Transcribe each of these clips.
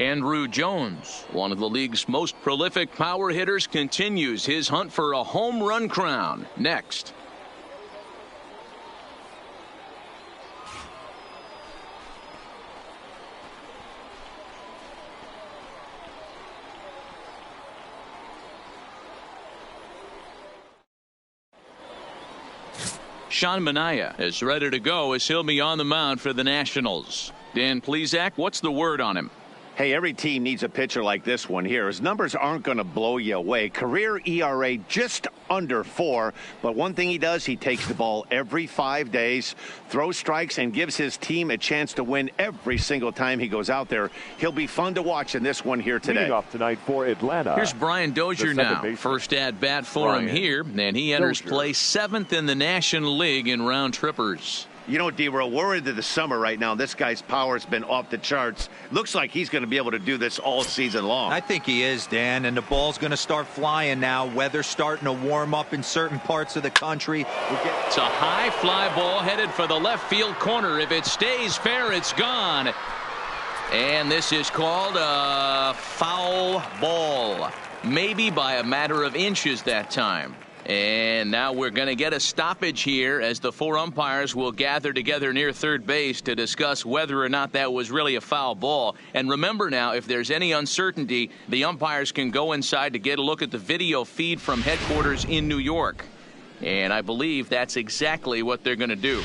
Andrew Jones, one of the league's most prolific power hitters, continues his hunt for a home run crown. Next. Sean Manaea is ready to go as he'll be on the mound for the Nationals. Dan Plesac, what's the word on him? Hey, every team needs a pitcher like this one here. His numbers aren't going to blow you away. Career ERA just under 4. But one thing he does, he takes the ball every 5 days, throws strikes, and gives his team a chance to win every single time he goes out there. He'll be fun to watch in this one here today. Leading off tonight for Atlanta. Here's Brian Dozier now. First at bat for him here, and he enters play 7th in the National League in round trippers. You know, D, we're worried that the summer right now, this guy's power has been off the charts. Looks like he's going to be able to do this all season long. I think he is, Dan, and the ball's going to start flying now. Weather's starting to warm up in certain parts of the country. It's a high fly ball headed for the left field corner. If it stays fair, it's gone. And this is called a foul ball. Maybe by a matter of inches that time. And now we're going to get a stoppage here as the 4 umpires will gather together near third base to discuss whether or not that was really a foul ball. And remember now, if there's any uncertainty, the umpires can go inside to get a look at the video feed from headquarters in New York. And I believe that's exactly what they're going to do.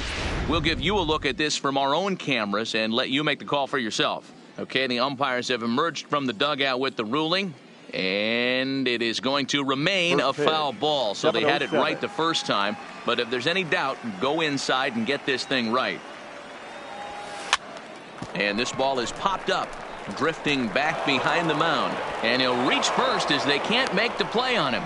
We'll give you a look at this from our own cameras and let you make the call for yourself. Okay, the umpires have emerged from the dugout with the ruling. And it is going to remain a foul ball. So they had it right the first time. But if there's any doubt, go inside and get this thing right. And this ball is popped up, drifting back behind the mound. And he'll reach first as they can't make the play on him.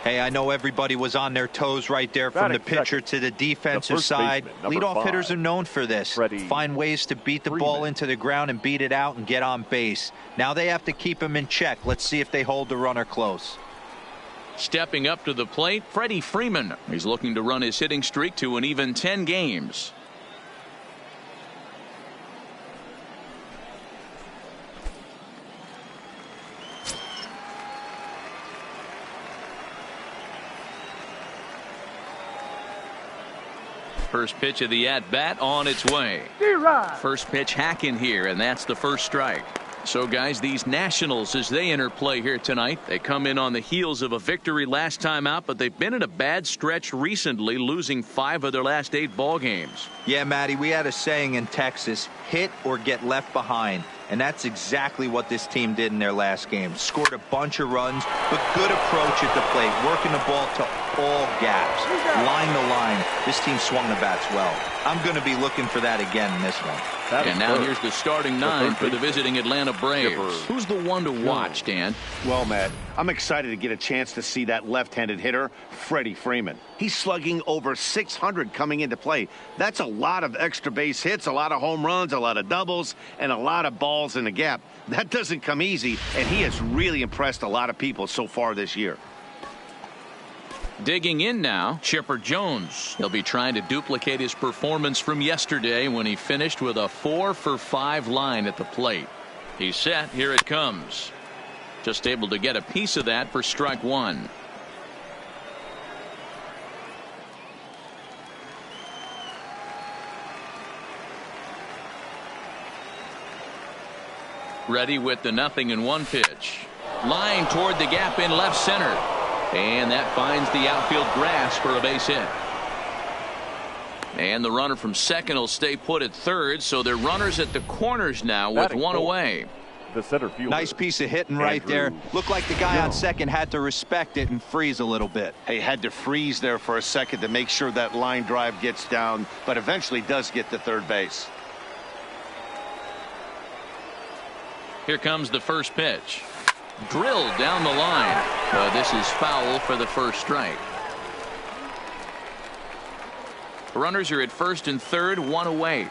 Hey, I know everybody was on their toes right there from the pitcher to the defensive side. Leadoff hitters are known for this. Find ways to beat the ball into the ground and beat it out and get on base. Now they have to keep him in check. Let's see if they hold the runner close. Stepping up to the plate, Freddy Freeman. He's looking to run his hitting streak to an even 10 games. First pitch of the at-bat on its way. First pitch hacking here, and that's the first strike. So, guys, these Nationals, as they enter play here tonight, they come in on the heels of a victory last time out, but they've been in a bad stretch recently, losing 5 of their last 8 ball games. Yeah, Matty, we had a saying in Texas, hit or get left behind. And that's exactly what this team did in their last game. Scored a bunch of runs, but good approach at the plate, working the ball to all gaps, line to line. This team swung the bats well. I'm going to be looking for that again in this one. And now here's the starting 9 for the visiting Atlanta Braves. Who's the one to watch, Dan? Well, Matt, I'm excited to get a chance to see that left-handed hitter, Freddy Freeman. He's slugging over 600 coming into play. That's a lot of extra base hits, a lot of home runs, a lot of doubles, and a lot of balls in the gap. That doesn't come easy, and he has really impressed a lot of people so far this year. Digging in now, Chipper Jones. He'll be trying to duplicate his performance from yesterday when he finished with a 4-for-5 line at the plate. He's set. Here it comes. Just able to get a piece of that for strike 1. Ready with the 0-1 pitch. Line toward the gap in left center. And that finds the outfield grass for a base hit. And the runner from second will stay put at third, so they're runners at the corners now with one away. The center fielder. Nice piece of hitting right there. Looked like the guy on second had to respect it and freeze a little bit. He had to freeze there for a second to make sure that line drive gets down, but eventually does get to third base. Here comes the first pitch. Drilled down the line. This is foul for the first strike. Runners are at first and third, one away.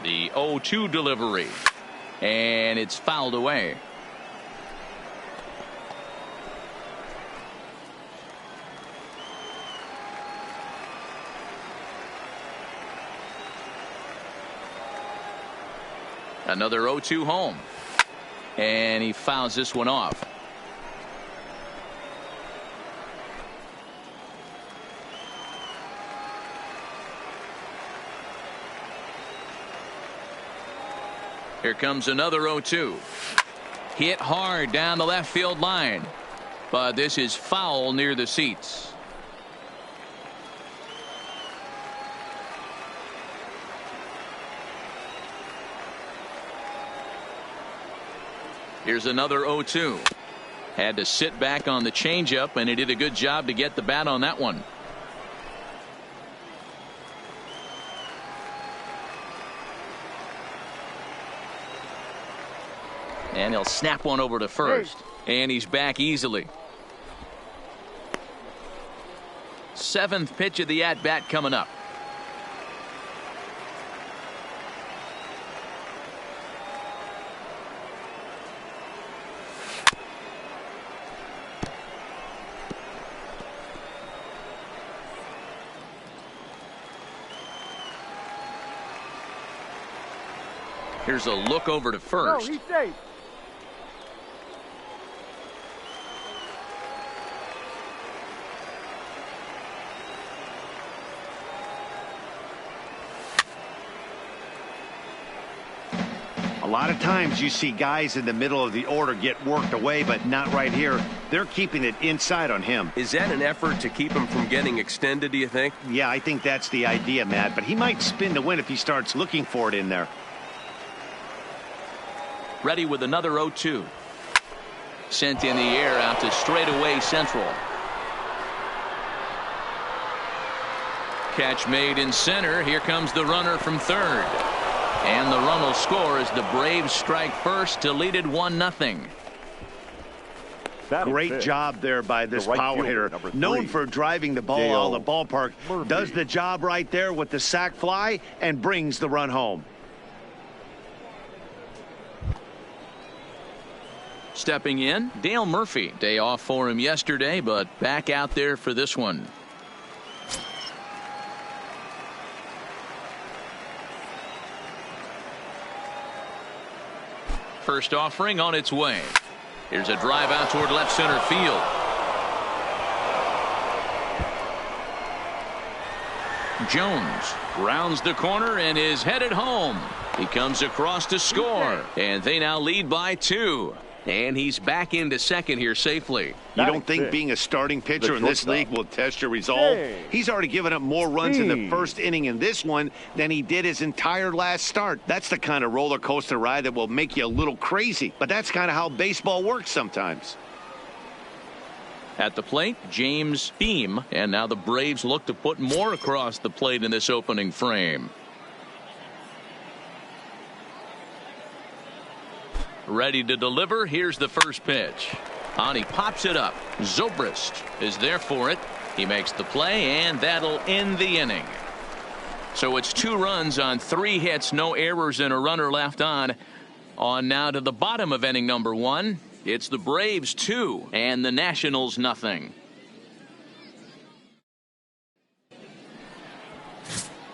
The 0-2 delivery. And it's fouled away. Another 0-2 home. And he fouls this one off. Here comes another 0-2. Hit hard down the left field line. But this is foul near the seats. Here's another 0-2. Had to sit back on the changeup, and he did a good job to get the bat on that one. And he'll snap one over to first. And he's back easily. Seventh pitch of the at-bat coming up. Here's a look over to first. No, he's safe. A lot of times you see guys in the middle of the order get worked away, but not right here. They're keeping it inside on him. Is that an effort to keep him from getting extended, do you think? Yeah, I think that's the idea, Matt, but he might spin to win if he starts looking for it in there. Ready with another 0-2. Sent in the air out to straightaway central. Catch made in center. Here comes the runner from third. And the run will score as the Braves strike first to lead it 1-0. Great job there by this power hitter. Known for driving the ball out of the ballpark. Does the job right there with the sac fly and brings the run home. Stepping in, Dale Murphy. Day off for him yesterday, but back out there for this one. First offering on its way. Here's a drive out toward left center field. Jones rounds the corner and is headed home. He comes across to score, and they now lead by 2. And he's back into second here safely. You don't think being a starting pitcher in this league will test your resolve? He's already given up more runs in the first inning in this one than he did his entire last start. That's the kind of roller coaster ride that will make you a little crazy. But that's kind of how baseball works sometimes. At the plate, James Beam. And now the Braves look to put more across the plate in this opening frame. Ready to deliver. Here's the first pitch. And he pops it up. Zobrist is there for it. He makes the play, and that'll end the inning. So it's 2 runs on 3 hits, no errors, and a runner left on. On now to the bottom of inning number 1. It's the Braves 2 and the Nationals nothing.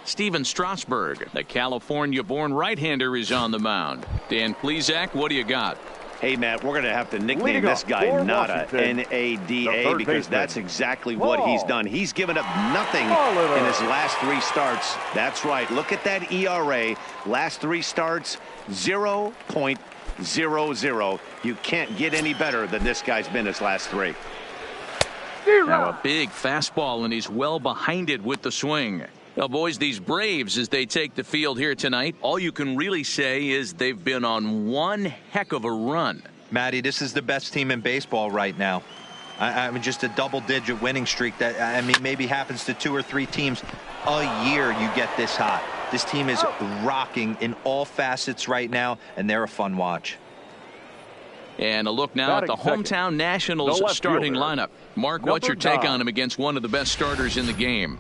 Steven Strasberg, the California-born right-hander, is on the mound. Dan Plesac, what do you got? Hey, Matt, we're going to have to nickname this guy Nada, N-A-D-A, because that's exactly what he's done. He's given up nothing in his last 3 starts. That's right. Look at that ERA. Last 3 starts, 0.00. You can't get any better than this guy's been his last 3. Now a big fastball, and he's well behind it with the swing. Now, boys, these Braves, as they take the field here tonight, all you can really say is they've been on one heck of a run. Matty, this is the best team in baseball right now. I mean, just a double-digit winning streak that, I mean, maybe happens to 2 or 3 teams a year. You get this hot. This team is rocking in all facets right now, and they're a fun watch. And a look now at the hometown Nationals starting lineup. Mark, what's your take on him against one of the best starters in the game?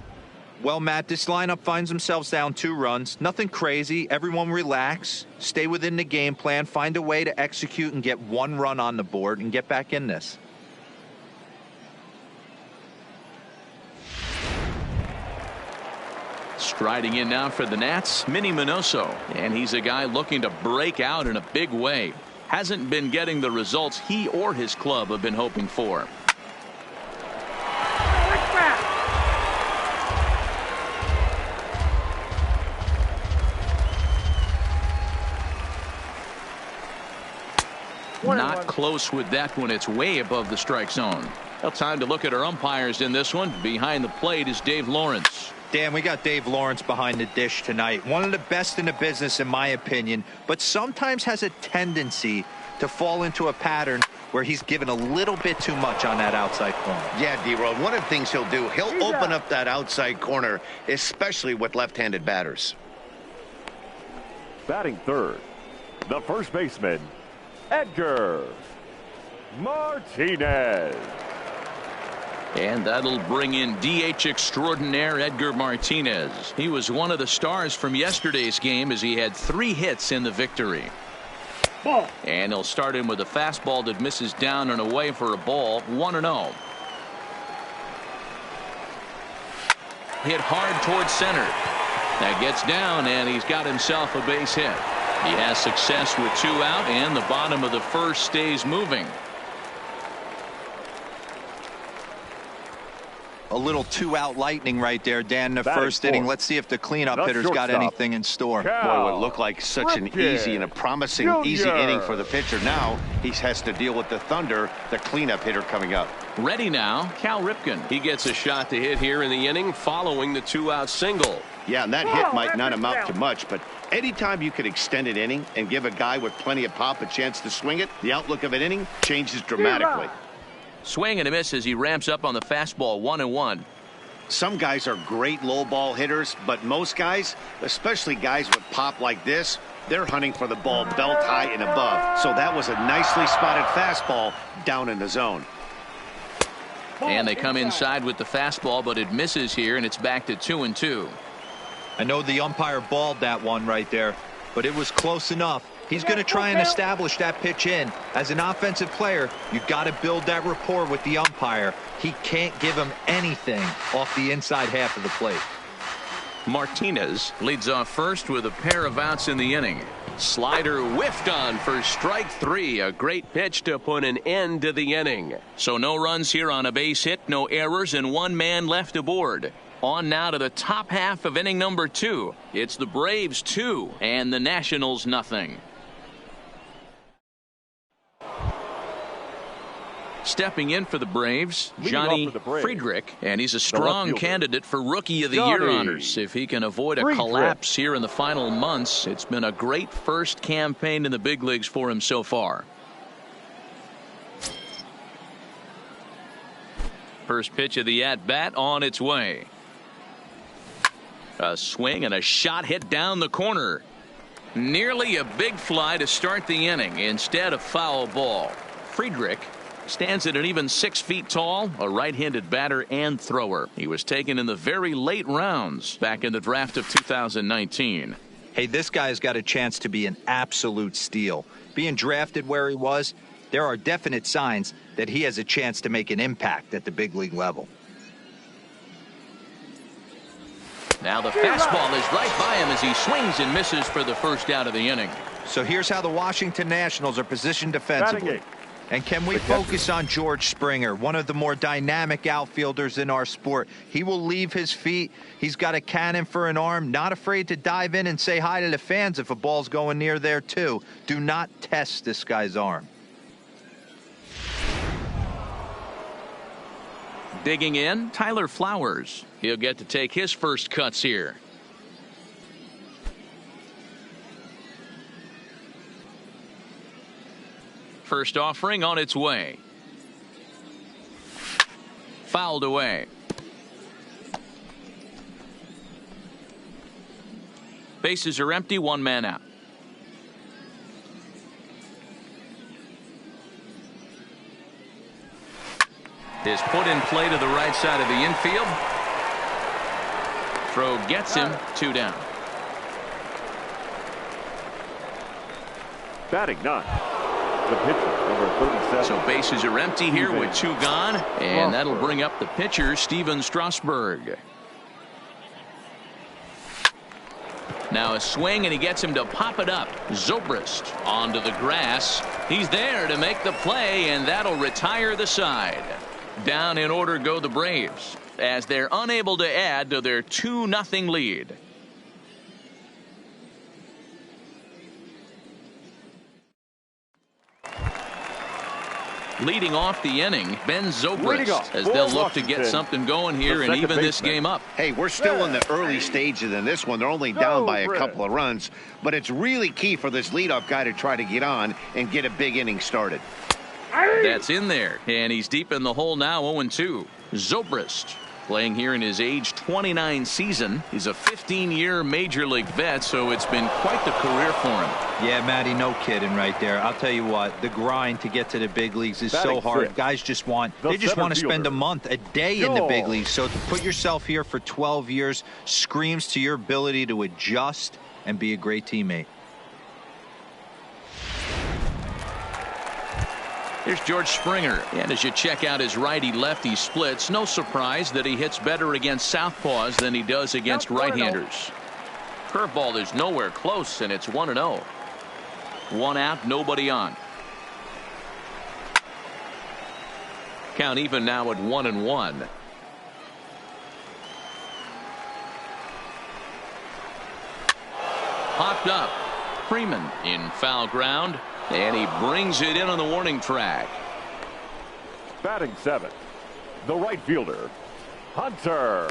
Well, Matt, this lineup finds themselves down 2 runs. Nothing crazy. Everyone relax. Stay within the game plan. Find a way to execute and get 1 run on the board and get back in this. Striding in now for the Nats, Minnie Minoso. And he's a guy looking to break out in a big way. Hasn't been getting the results he or his club have been hoping for. Not close with that one. It's way above the strike zone. Well, time to look at our umpires in this one. Behind the plate is Dave Lawrence. Dan, we got Dave Lawrence behind the dish tonight. One of the best in the business, in my opinion, but sometimes has a tendency to fall into a pattern where he's given a little bit too much on that outside corner. Yeah, D-Road, one of the things he'll do, he'll open up that outside corner, especially with left-handed batters. Batting third, the first baseman, Edgar Martinez. And that'll bring in DH extraordinaire Edgar Martinez. He was one of the stars from yesterday's game as he had 3 hits in the victory. Ball. And he'll start in with a fastball that misses down and away for a ball. 1-0. Hit hard towards center. That gets down, and he's got himself a base hit. He has success with 2 out, and the bottom of the first stays moving. A little 2-out lightning right there, Dan, in the first inning. Let's see if the cleanup hitter's got anything in store. Boy, it would look like such an easy and a promising easy inning for the pitcher. Now he has to deal with the Thunder, the cleanup hitter coming up. Ready now, Cal Ripken. He gets a shot to hit here in the inning following the 2-out single. Yeah, and that hit might not amount to much, but anytime you can extend an inning and give a guy with plenty of pop a chance to swing it, the outlook of an inning changes dramatically. Swing and a miss as he ramps up on the fastball. 1-1. Some guys are great low ball hitters, but most guys, especially guys with pop like this, they're hunting for the ball belt high and above. So that was a nicely spotted fastball down in the zone. And they come inside with the fastball, but it misses here, and it's back to 2-2. I know the umpire balled that one right there, but it was close enough. He's going to try and establish that pitch in. As an offensive player, you've got to build that rapport with the umpire. He can't give him anything off the inside half of the plate. Martinez leads off first with a pair of outs in the inning. Slider whiffed on for strike 3. A great pitch to put an end to the inning. So no runs here on a base hit, no errors, and 1 man left aboard. On now to the top half of inning number 2. It's the Braves 2 and the Nationals nothing. Stepping in for the Braves, Johnny Friedrich, and he's a strong candidate for Rookie of the Year honors. If he can avoid a collapse here in the final months, it's been a great first campaign in the big leagues for him so far. First pitch of the at-bat on its way. A swing and a shot hit down the corner. Nearly a big fly to start the inning. Instead, a foul ball. Friedrich stands at an even 6 feet tall, a right-handed batter and thrower. He was taken in the very late rounds back in the draft of 2019. Hey, this guy's got a chance to be an absolute steal. Being drafted where he was, there are definite signs that he has a chance to make an impact at the big league level. Now the fastball is right by him as he swings and misses for the first out of the inning. So here's how the Washington Nationals are positioned defensively. And can we focus on George Springer, one of the more dynamic outfielders in our sport? He will leave his feet. He's got a cannon for an arm, not afraid to dive in and say hi to the fans if a ball's going near there too. Do not test this guy's arm. Digging in, Tyler Flowers. He'll get to take his first cuts here. First offering on its way. Fouled away. Bases are empty, 1 man out. Is put in play to the right side of the infield. throw gets him 2 down. Batting 9. The pitcher, number 37. So bases are empty here with 2 gone, and that'll bring up the pitcher, Steven Strasberg. Now a swing, and he gets him to pop it up. Zobrist onto the grass. He's there to make the play, and that'll retire the side. Down in order go the Braves, as they're unable to add to their 2-0 lead. Leading off the inning, Ben Zobrist, as they'll look to get something going here and even this game up. Hey, we're still in the early stages in this one. They're only down by a couple of runs, but it's really key for this leadoff guy to try to get on and get a big inning started. That's in there, and he's deep in the hole now, 0-2. Zobrist playing here in his age 29 season. He's a 15-year major league vet, so it's been quite the career for him. Yeah, Matty, no kidding right there. I'll tell you what, the grind to get to the big leagues is so hard. Guys just want to spend a month, a day in the big leagues. So to put yourself here for 12 years screams to your ability to adjust and be a great teammate. Here's George Springer, and as you check out his righty-lefty splits, no surprise that he hits better against southpaws than he does against right-handers. Curveball is nowhere close, and it's 1-0. 1 out, nobody on. Count even now at 1-1. Popped up. Freeman in foul ground. And he brings it in on the warning track. Batting 7. The right fielder, Hunter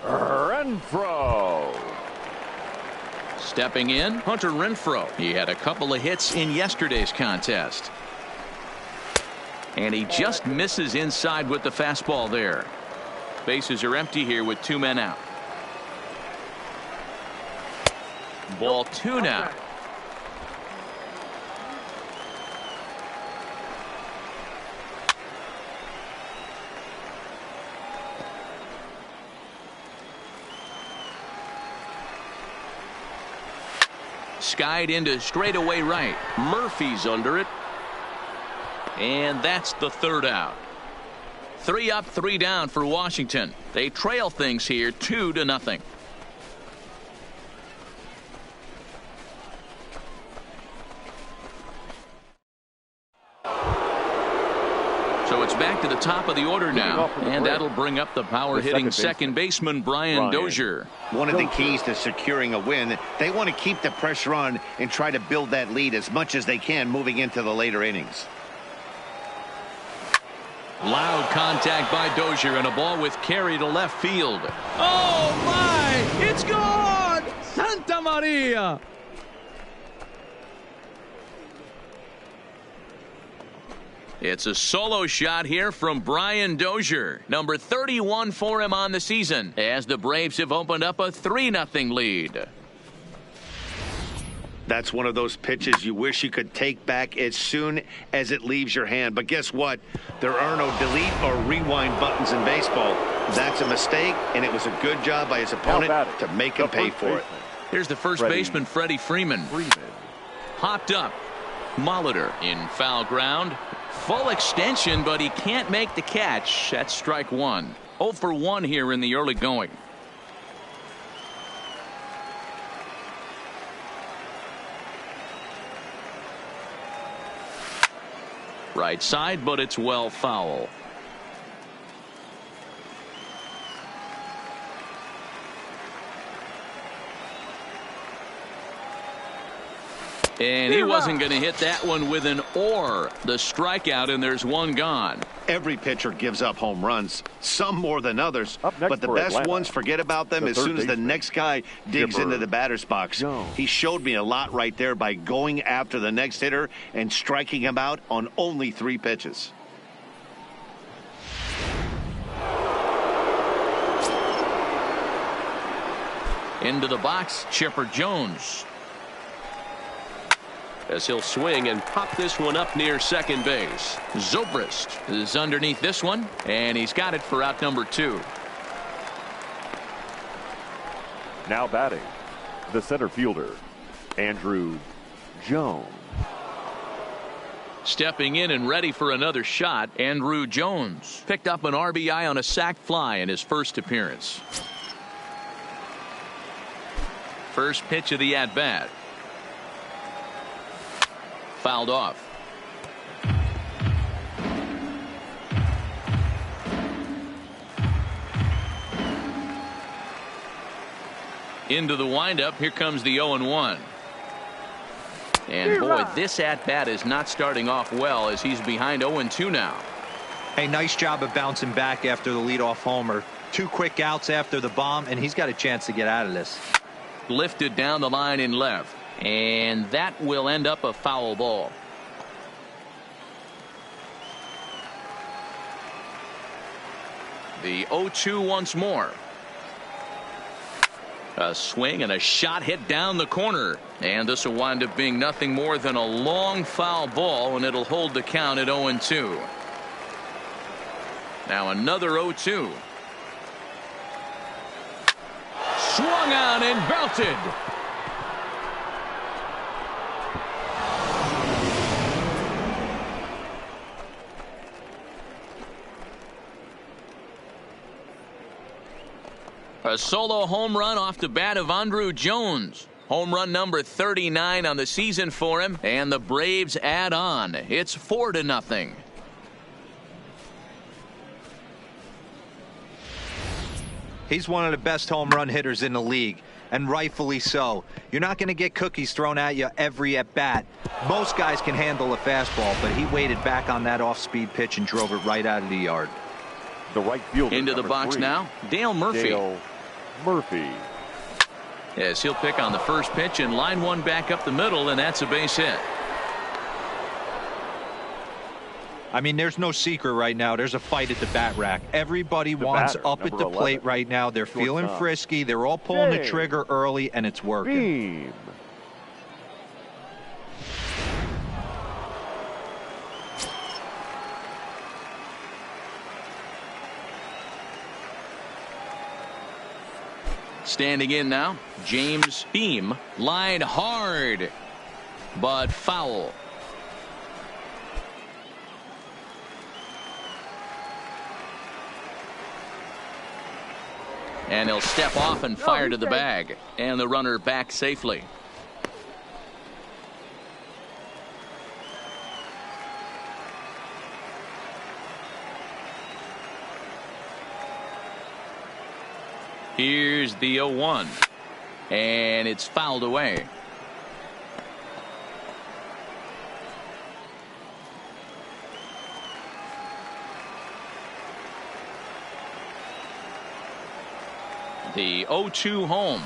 Renfroe. Stepping in, Hunter Renfroe. He had a couple of hits in yesterday's contest. And he just misses inside with the fastball there. Bases are empty here with 2 men out. Ball 2 now. Skied into straightaway right. Murphy's under it. And that's the 3rd out. 3 up, 3 down for Washington. They trail things here 2-0. So it's back to the top of the order now, and that'll bring up the power-hitting second baseman Brian Dozier. One of the keys to securing a win, they want to keep the pressure on and try to build that lead as much as they can moving into the later innings. Loud contact by Dozier, and a ball with carry to left field. Oh, my! It's gone! Santa Maria! It's a solo shot here from Brian Dozier, number 31 for him on the season, as the Braves have opened up a 3-0 lead. That's one of those pitches you wish you could take back as soon as it leaves your hand. But guess what? There are no delete or rewind buttons in baseball. That's a mistake, and it was a good job by his opponent to make him pay for it. Here's the first baseman, Freddy Freeman. Hopped up. Molitor in foul ground. Full extension, but he can't make the catch. That's strike 1. 0 for 1 here in the early going. Right side, but it's well foul. And he wasn't going to hit that one with an or. The strikeout, and there's 1 gone. Every pitcher gives up home runs, some more than others, but the best ones, forget about them as soon as the next guy digs into the batter's box. He showed me a lot right there by going after the next hitter and striking him out on only 3 pitches. Into the box, Chipper Jones. As he'll swing and pop this one up near second base. Zobrist is underneath this one, and he's got it for out number 2. Now batting, the center fielder, Andrew Jones. Stepping in and ready for another shot, Andrew Jones picked up an RBI on a sac fly in his first appearance. First pitch of the at-bat. Fouled off. Into the windup. Here comes the 0-1. And boy, this at-bat is not starting off well as he's behind 0-2 now. Hey, nice job of bouncing back after the leadoff homer. 2 quick outs after the bomb, and he's got a chance to get out of this. Lifted down the line in left, and that will end up a foul ball. The 0-2 once more. A swing and a shot hit down the corner, and this will wind up being nothing more than a long foul ball, and it'll hold the count at 0-2. Now another 0-2. Swung on and belted. A solo home run off the bat of Andrew Jones. Home run number 39 on the season for him, and the Braves add on. It's 4-0. He's one of the best home run hitters in the league, and rightfully so. You're not going to get cookies thrown at you every at bat. Most guys can handle a fastball, but he waited back on that off-speed pitch and drove it right out of the yard. The right fielder, into the box 3, now, Dale Murphy. Dale Murphy. Yes, he'll pick on the first pitch and line one back up the middle, and that's a base hit. I mean, there's no secret right now. There's a fight at the bat rack. Everybody wants batter, up at the 11, plate right now. They're feeling shortstop, frisky. They're all pulling the James trigger early, and it's working. Beam. Standing in now, James Beam, lined hard, but foul. And he'll step off and fire to the bag, and the runner back safely. Here's the 0-1, and it's fouled away. The 0-2 home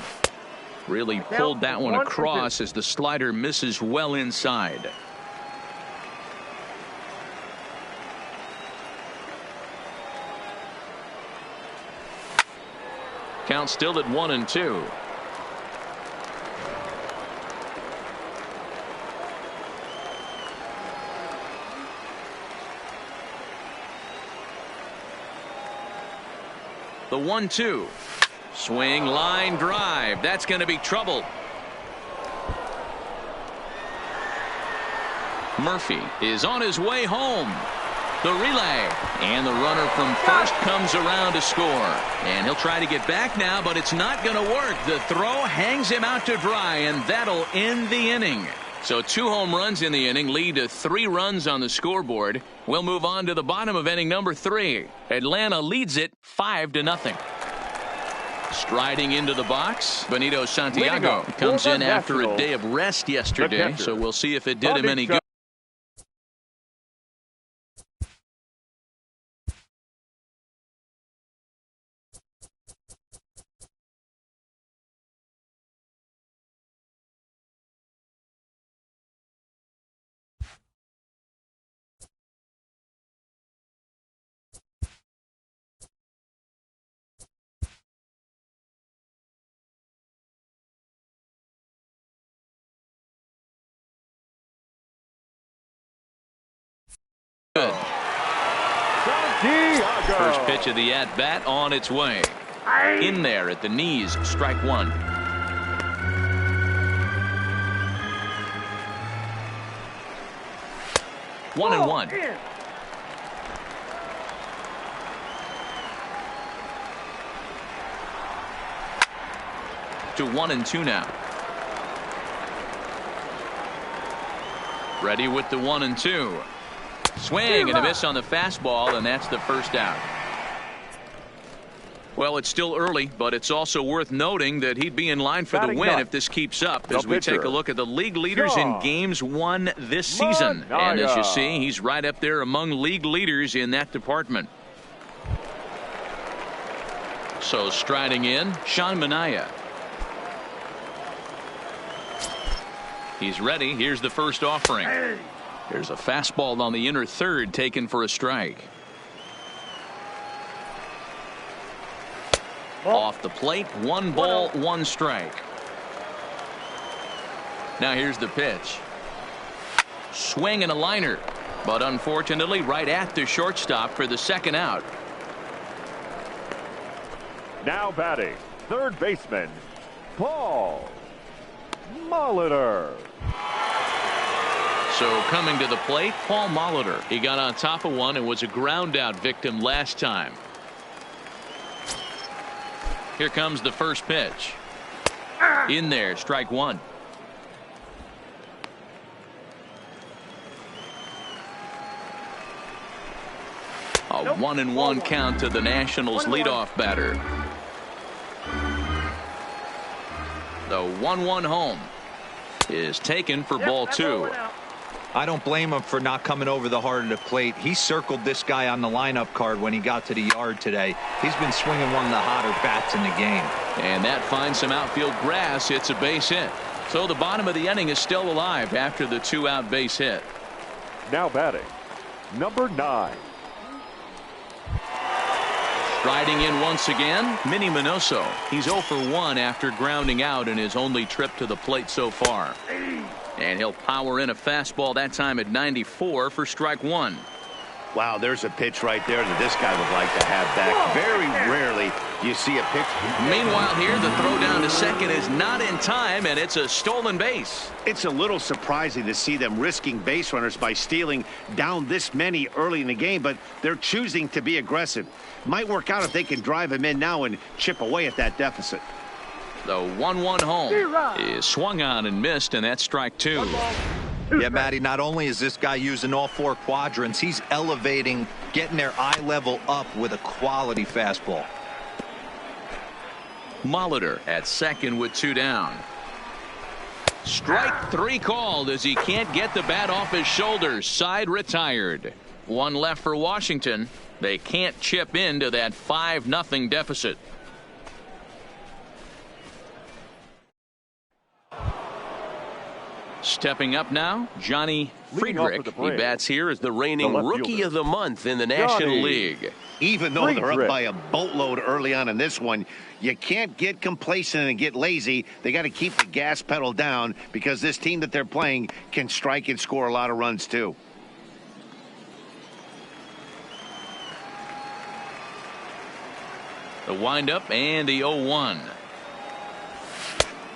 really pulled that one across as the slider misses well inside. Count still at 1-2. The 1-2. Swing, line drive. That's going to be trouble. Murphy is on his way home. The relay, and the runner from first comes around to score, and he'll try to get back now, but it's not going to work. The throw hangs him out to dry, and that'll end the inning. So 2 home runs in the inning lead to 3 runs on the scoreboard. We'll move on to the bottom of inning number 3. Atlanta leads it 5-0. Striding into the box, Benito Santiago comes in after a day of rest yesterday, so we'll see if it did him any good. Good. First pitch of the at-bat on its way. In there at the knees, strike 1. 1-1. To 1-2 now. Ready with the 1-2. Swing and a miss on the fastball, and that's the first out. Well, it's still early, but it's also worth noting that he'd be in line for the win if this keeps up as we take a look at the league leaders in games won this season. And as you see, he's right up there among league leaders in that department. So striding in, Sean Manaea. He's ready. Here's the first offering. There's a fastball on the inner third taken for a strike. Off the plate, 1 ball, 1 strike. Now here's the pitch. Swing and a liner, but unfortunately right at the shortstop for the second out. Now batting, third baseman, Paul Molitor. So coming to the plate, Paul Molitor. He got on top of one and was a ground out victim last time. Here comes the first pitch. In there, strike 1. A 1-1 count to the Nationals leadoff batter. The 1-1 home is taken for ball 2. I don't blame him for not coming over the heart of the plate. He circled this guy on the lineup card when he got to the yard today. He's been swinging one of the hotter bats in the game. And that finds some outfield grass. It's a base hit. So the bottom of the inning is still alive after the 2-out base hit. Now batting, number 9. Striding in once again, Minnie Minoso. He's 0 for 1 after grounding out in his only trip to the plate so far. And he'll power in a fastball that time at 94 for strike 1. Wow, there's a pitch right there that this guy would like to have back. Very rarely you see a pitch. Meanwhile here, the throw down to second is not in time, and it's a stolen base. It's a little surprising to see them risking base runners by stealing down this many early in the game, but they're choosing to be aggressive. Might work out if they can drive him in now and chip away at that deficit. The 1-1 home is swung on and missed, and that's strike 2. Yeah, Matty, not only is this guy using all 4 quadrants, he's elevating, getting their eye level up with a quality fastball. Molitor at second with 2 down. Strike 3 called as he can't get the bat off his shoulders. Side retired. 1 left for Washington. They can't chip into that 5-0 deficit. Stepping up now, Johnny Friedrich. He bats here as the reigning Rookie of the Month in the National League. Even though they're up by a boatload early on in this one, you can't get complacent and get lazy. They got to keep the gas pedal down because this team that they're playing can strike and score a lot of runs too. The windup and the 0-1.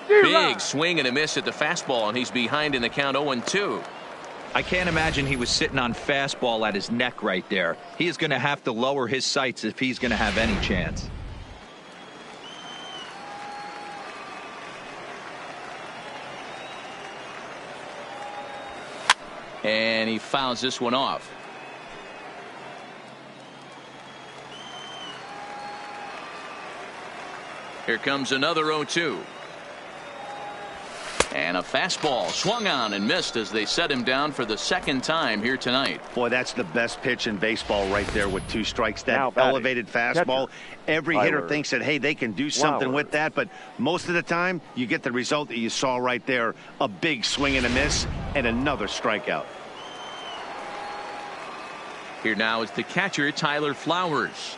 Big swing and a miss at the fastball, and he's behind in the count 0-2. I can't imagine he was sitting on fastball at his neck right there. He is going to have to lower his sights if he's going to have any chance. And he fouls this one off. Here comes another 0-2. And a fastball swung on and missed as they set him down for the second time here tonight. Boy, that's the best pitch in baseball right there with 2 strikes. That elevated fastball. Every hitter thinks that, hey, they can do something with that. But most of the time, you get the result that you saw right there. A big swing and a miss and another strikeout. Here now is the catcher, Tyler Flowers.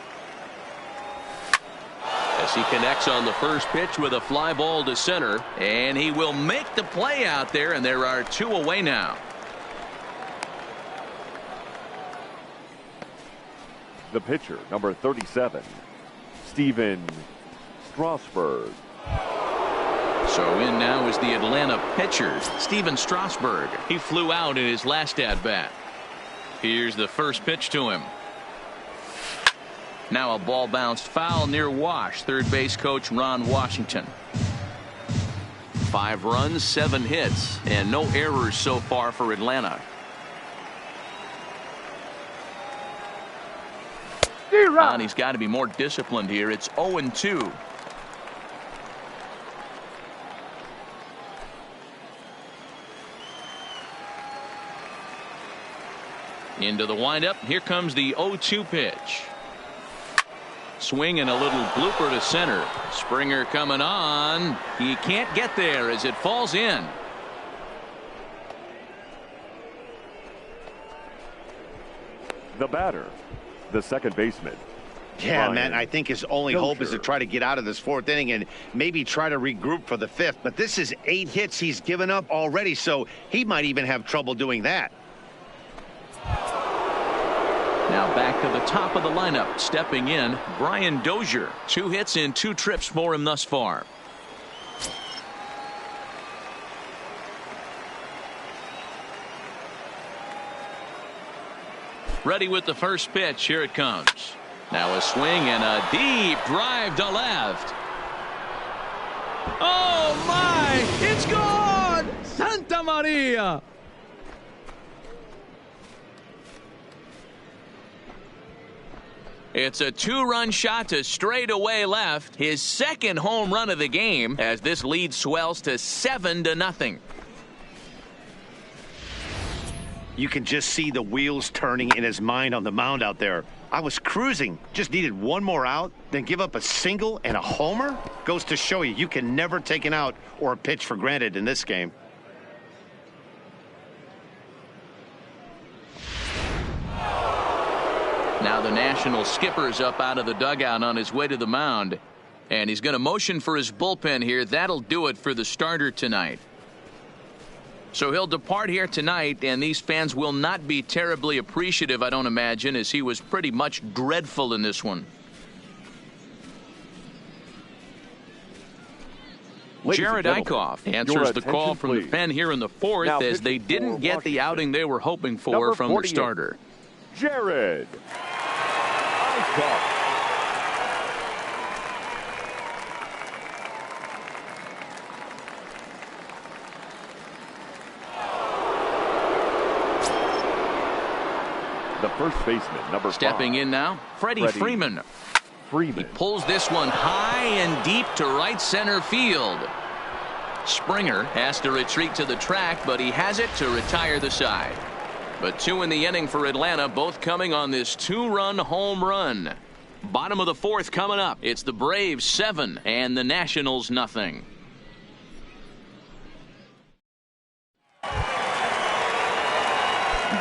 As he connects on the first pitch with a fly ball to center, and he will make the play out there, and there are 2 away now. The pitcher, number 37, Steven Strasberg. So in now is the Atlanta pitcher, Steven Strasberg. He flew out in his last at-bat. Here's the first pitch to him. Now a ball bounced foul near Wash. Third base coach Ron Washington. 5 runs, 7 hits, and no errors so far for Atlanta. And he's got to be more disciplined here. It's 0-2. Into the windup. Here comes the 0-2 pitch. Swing and a little blooper to center. Springer coming on. He can't get there as it falls in. The batter, the second baseman. Yeah, Ryan man, I think his only hope is to try to get out of this 4th inning and maybe try to regroup for the 5th. But this is 8 hits he's given up already, so he might even have trouble doing that. Now back to the top of the lineup. Stepping in, Brian Dozier. 2 hits in 2 trips for him thus far. Ready with the first pitch. Here it comes. Now a swing and a deep drive to left. Oh my! It's gone! Santa Maria! It's a 2-run shot to straightaway left. His second home run of the game as this lead swells to 7-0. You can just see the wheels turning in his mind on the mound out there. I was cruising, just needed one more out, then give up a single and a homer? Goes to show you can never take an out or a pitch for granted in this game. Now the National skipper's up out of the dugout on his way to the mound. And he's going to motion for his bullpen here. That'll do it for the starter tonight. So he'll depart here tonight, and these fans will not be terribly appreciative, I don't imagine, as he was pretty much dreadful in this one. Jared Eichhoff answers the call from the pen here in the 4th as they didn't get the outing they were hoping for from the starter. Jared Eichhoff. The first baseman, number 5. Stepping in now, Freddy Freeman. He pulls this one high and deep to right center field. Springer has to retreat to the track, but he has it to retire the side. But 2 in the inning for Atlanta, both coming on this 2-run home run. Bottom of the 4th coming up. It's the Braves 7 and the Nationals nothing.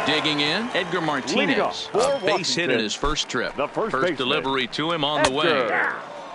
Digging in, Edgar Martinez. A base hit in his first trip. First delivery to him on the way.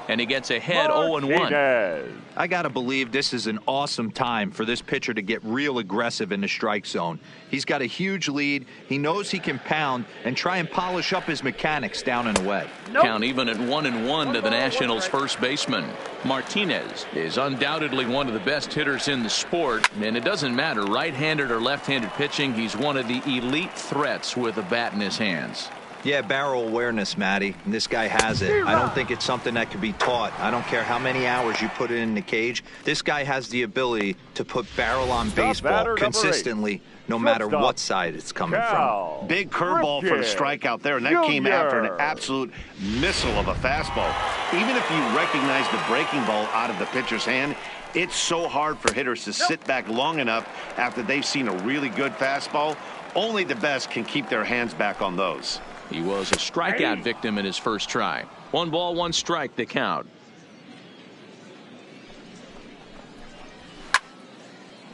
And he gets ahead 0-1. I got to believe this is an awesome time for this pitcher to get real aggressive in the strike zone. He's got a huge lead. He knows he can pound and try and polish up his mechanics down and away. Count even at 1-1 to the Nationals' first baseman. Martinez is undoubtedly one of the best hitters in the sport, and it doesn't matter right-handed or left-handed pitching. He's one of the elite threats with a bat in his hands. Yeah, barrel awareness, Matty. And this guy has it. I don't think it's something that can be taught. I don't care how many hours you put it in the cage. This guy has the ability to put barrel on baseball consistently, no matter what side it's coming from. Big curveball for the strikeout there, and that came after an absolute missile of a fastball. Even if you recognize the breaking ball out of the pitcher's hand, it's so hard for hitters to sit back long enough after they've seen a really good fastball. Only the best can keep their hands back on those. He was a strikeout victim in his first try. 1 ball, 1 strike to count.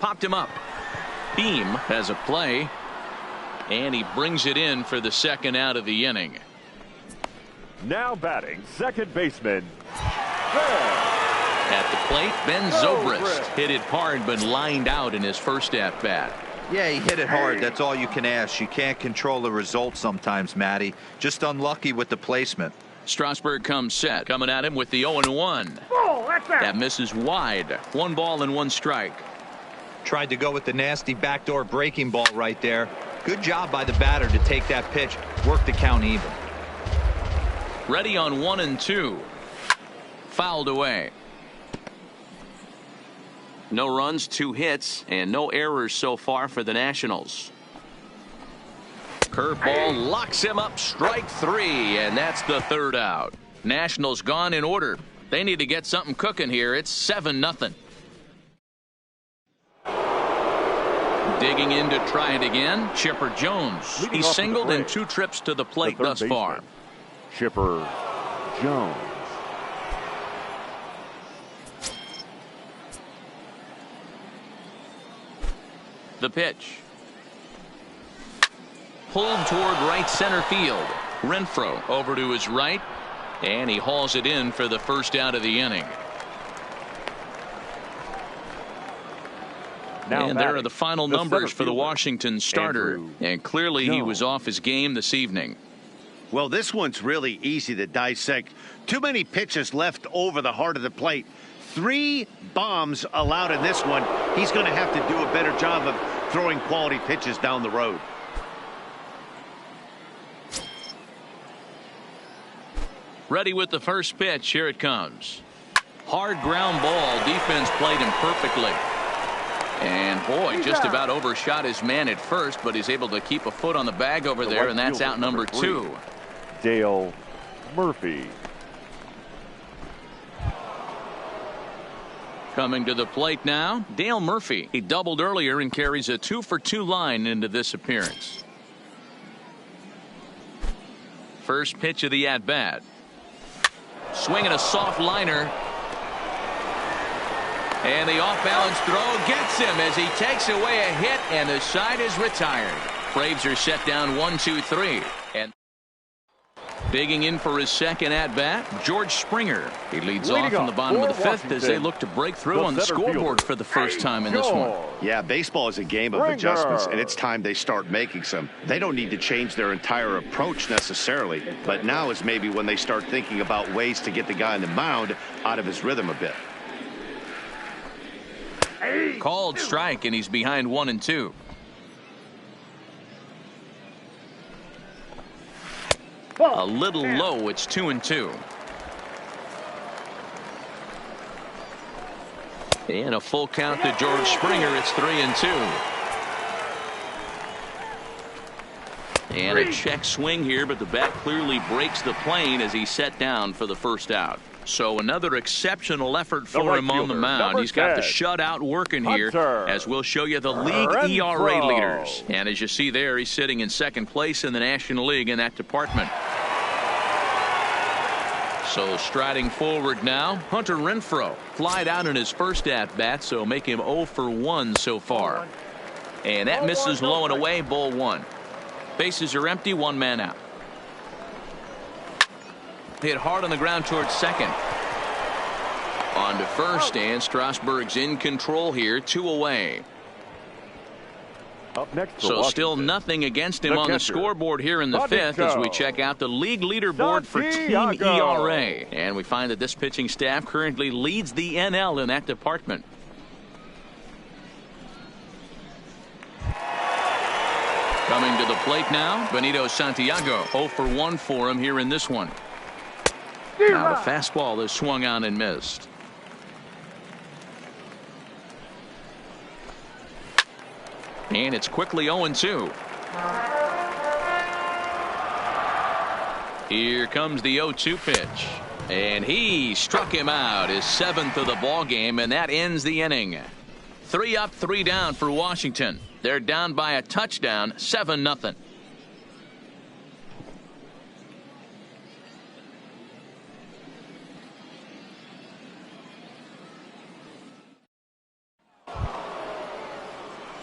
Popped him up. Beam has a play. And he brings it in for the second out of the inning. Now batting, second baseman. At the plate, Ben Zobrist hit it hard but lined out in his first at-bat. Yeah, he hit it hard. That's all you can ask. You can't control the result sometimes, Matty. Just unlucky with the placement. Strasberg comes set. Coming at him with the 0-1. That misses wide. 1 ball and 1 strike. Tried to go with the nasty backdoor breaking ball right there. Good job by the batter to take that pitch, work the count even. Ready on 1-2. Fouled away. No runs, 2 hits, and no errors so far for the Nationals. Curveball locks him up, strike 3, and that's the 3rd out. Nationals gone in order. They need to get something cooking here. It's 7-0. Digging in to try it again, Chipper Jones. He's singled in 2 trips to the plate thus far. Chipper Jones. The pitch. Pulled toward right center field. Renfroe over to his right, and he hauls it in for the 1st out of the inning. And there are the final numbers for the Washington starter. And clearly he was off his game this evening. Well, this one's really easy to dissect. Too many pitches left over the heart of the plate. 3 bombs allowed in this one. He's going to have to do a better job of throwing quality pitches down the road. Ready with the first pitch. Here it comes. Hard ground ball. Defense played him perfectly. And boy, just about overshot his man at first, but he's able to keep a foot on the bag over there, and that's out number 2. Dale Murphy. Coming to the plate now, Dale Murphy. He doubled earlier and carries a 2-for-2 line into this appearance. First pitch of the at-bat. Swinging a soft liner. And the off-balance throw gets him as he takes away a hit, and the side is retired. Braves are set down 1-2-3. And digging in for his second at-bat, George Springer. He leads off in the bottom of the 5th as they look to break through on the scoreboard for the first time in this one. Yeah, baseball is a game of adjustments, and it's time they start making some. They don't need to change their entire approach necessarily, but now is maybe when they start thinking about ways to get the guy on the mound out of his rhythm a bit. Called strike, and he's behind 1-2. A little low. It's 2-2. And a full count to George Springer. It's 3-2. And a check swing here, but the bat clearly breaks the plane as he's set down for the 1st out. So another exceptional effort for him on the mound. He's got the shutout working here, as we'll show you the league ERA leaders. And as you see there, he's sitting in 2nd place in the National League in that department. So striding forward now, Hunter Renfroe flied out in his first at-bat, so make him 0-for-1 so far. And that misses low and away, ball 1. Bases are empty, 1 man out. Hit hard on the ground towards second. On to first, and Strasberg's in control here, 2 away. Up next so still nothing against him on the scoreboard here in the 5th as we check out the league leaderboard for team ERA. And we find that this pitching staff currently leads the NL in that department. Coming to the plate now, Benito Santiago. 0-for-1 for him here in this one. Now the fastball is swung on and missed. And it's quickly 0-2. Here comes the 0-2 pitch. And he struck him out, his 7th of the ball game, and that ends the inning. 3 up, 3 down for Washington. They're down by a touchdown, 7-0.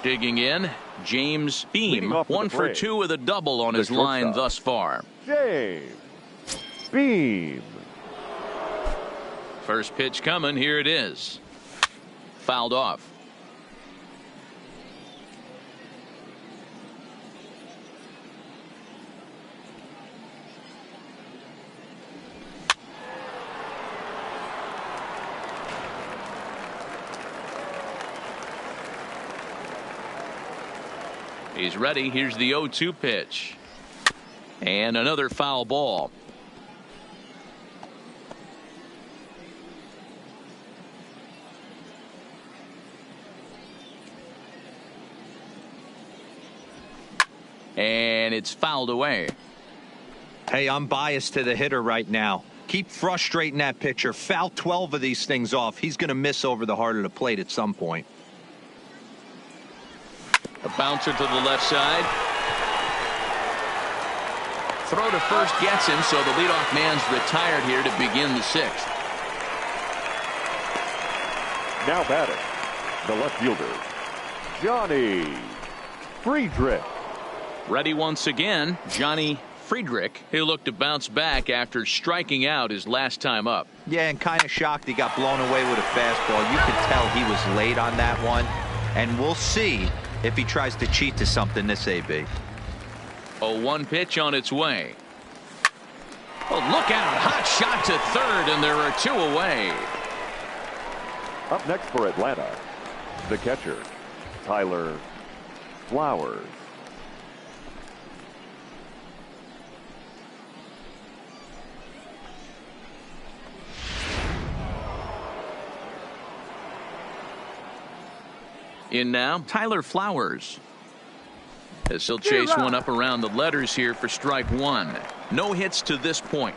Digging in, James Beam, 1-for-2 with a double on his line thus far. James Beam. First pitch coming, here it is. Fouled off. He's ready. Here's the 0-2 pitch. And another foul ball. And it's fouled away. Hey, I'm biased to the hitter right now. Keep frustrating that pitcher. Foul 12 of these things off. He's going to miss over the heart of the plate at some point. A bouncer to the left side. Throw to first gets him, so the leadoff man's retired here to begin the sixth. Now batting, the left fielder, Johnny Friedrich. Ready once again, Johnny Friedrich, who looked to bounce back after striking out his last time up. Yeah, and kind of shocked he got blown away with a fastball. You could tell he was late on that one. And we'll see if he tries to cheat to something this AB. 0-1 pitch on its way. Oh, look out. Hot shot to third, and there are two away. Up next for Atlanta, the catcher, Tyler Flowers. In now, Tyler Flowers. As he'll chase one up around the letters here for strike one. No hits to this point.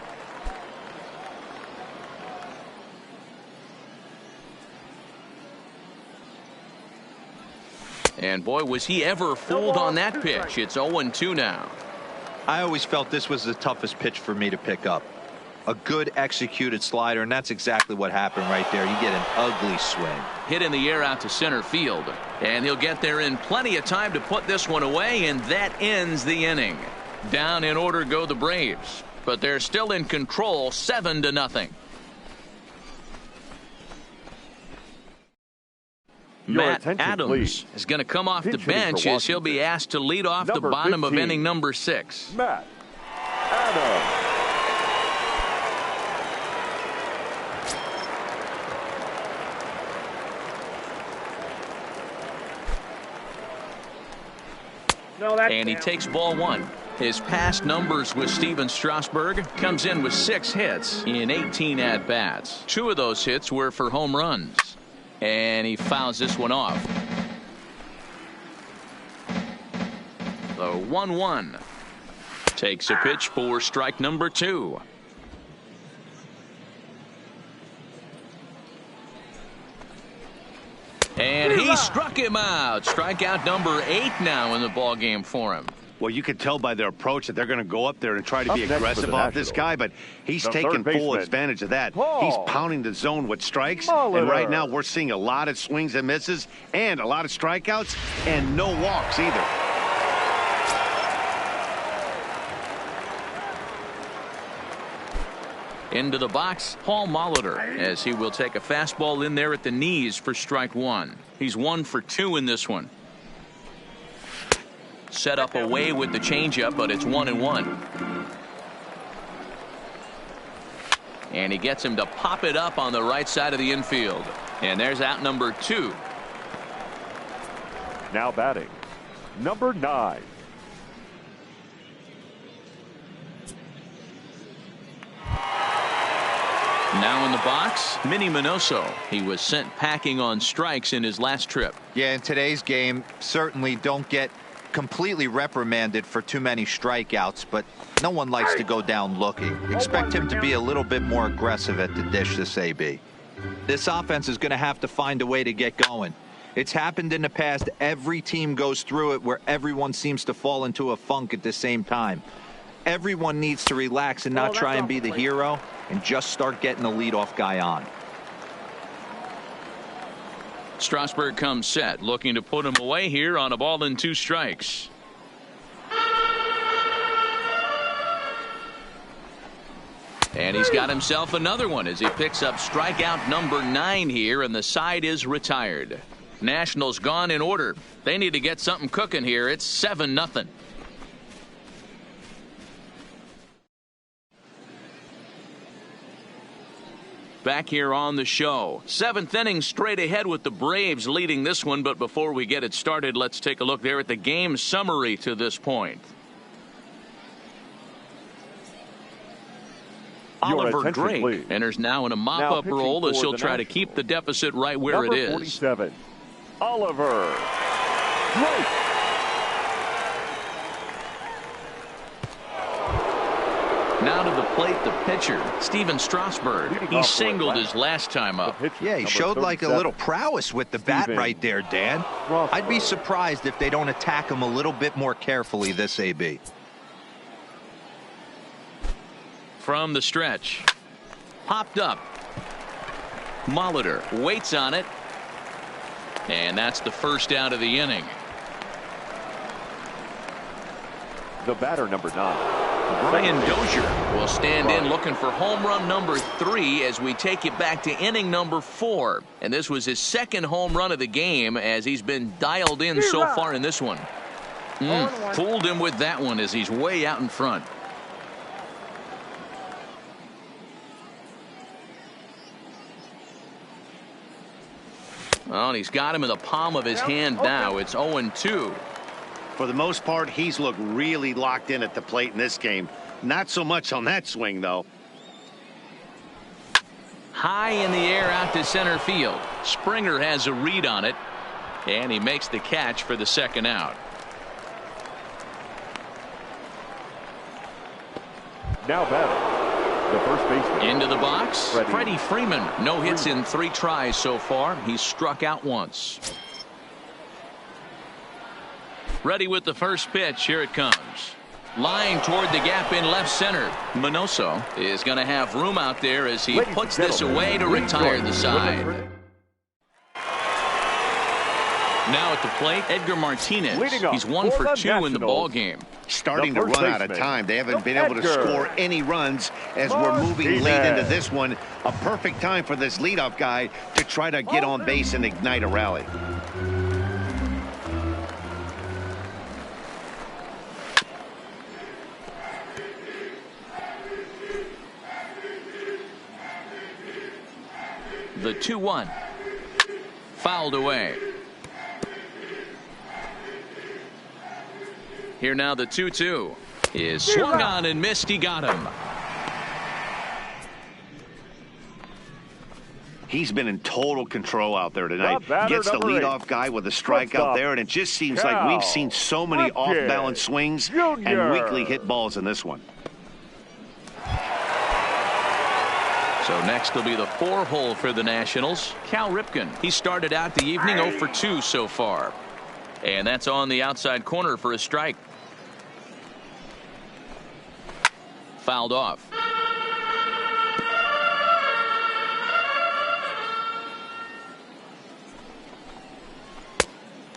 And boy, was he ever fooled on that pitch. It's 0-2 now. I always felt this was the toughest pitch for me to pick up. A good executed slider, and that's exactly what happened right there. You get an ugly swing. Hit in the air out to center field. And he'll get there in plenty of time to put this one away, and that ends the inning. Down in order go the Braves, but they're still in control, 7-0. Matt Adams please. is going to come off the Pinch hitting bench for as he'll be asked to lead off the Number bottom 15, of inning number 6. Matt Adams. And he takes ball one. His past numbers with Steven Strasberg, comes in with 6 hits in 18 at-bats. 2 of those hits were for home runs. And he fouls this one off. The 1-1. Takes a pitch for strike number 2. And he struck him out. Strikeout number 8 now in the ball game for him. Well, you can tell by their approach that they're going to go up there and try to be Up next aggressive for the off this guy, but he's the taking third baseman, full advantage of that. Paul He's pounding the zone with strikes, and right now we're seeing a lot of swings and misses and a lot of strikeouts and no walks either. Into the box, Paul Molitor, as he will take a fastball in there at the knees for strike 1. He's 1 for 2 in this one. Set up away with the changeup, but it's 1-1. And he gets him to pop it up on the right side of the infield. And there's out number 2. Now batting, number 9. Now in the box, Minnie Minoso. He was sent packing on strikes in his last trip. Yeah, in today's game, certainly don't get completely reprimanded for too many strikeouts, but no one likes to go down looking. Expect him to be a little bit more aggressive at the dish this AB. This offense is going to have to find a way to get going. It's happened in the past. Every team goes through it where everyone seems to fall into a funk at the same time. Everyone needs to relax and not try and be the hero and just start getting the leadoff guy on. Strasberg comes set, looking to put him away here on a ball and 2 strikes. And he's got himself another one as he picks up strikeout number 9 here, and the side is retired. Nationals gone in order. They need to get something cooking here. It's 7-0. Back here on the show. 7th inning straight ahead with the Braves leading this one. But before we get it started, let's take a look there at the game summary to this point. Oliver Drake enters now in a mop-up role as he'll try to keep the deficit right where it is. 47, Oliver Drake. Now to the plate, the pitcher, Steven Strasberg. He singled his last time up. Yeah, he showed like a little prowess with the bat right there, Dan. I'd be surprised if they don't attack him a little bit more carefully this AB. From the stretch. Popped up. Molitor waits on it. And that's the first out of the inning. The batter, number 9. Brian Dozier will stand in looking for home run number 3 as we take it back to inning number 4. And this was his second home run of the game as he's been dialed in so far in this one. Fooled him with that one as he's way out in front. Well, and he's got him in the palm of his hand now. It's 0-2. For the most part, he's looked really locked in at the plate in this game. Not so much on that swing, though. High in the air out to center field. Springer has a read on it, and he makes the catch for the second out. Now batting, the first baseman. Into the box, Freddy Freeman. No hits in 3 tries so far. He's struck out once. Ready with the first pitch. Here it comes. Line toward the gap in left center. Minoso is going to have room out there as he puts this away to retire the side. Now at the plate, Edgar Martinez. He's 1 for 2 in the ball game. Starting to run out of time. They haven't been able to score any runs as we're moving late into this one. A perfect time for this leadoff guy to try to get on base and ignite a rally. The 2-1. Fouled away. Here now the 2-2 is swung on and missed. He got him. He's been in total control out there tonight. Gets the leadoff guy with a strike out there, and it just seems like we've seen so many off-balance swings and weakly hit balls in this one. So next will be the 4-hole for the Nationals. Cal Ripken. He started out the evening 0 for 2 so far. And that's on the outside corner for a strike. Fouled off.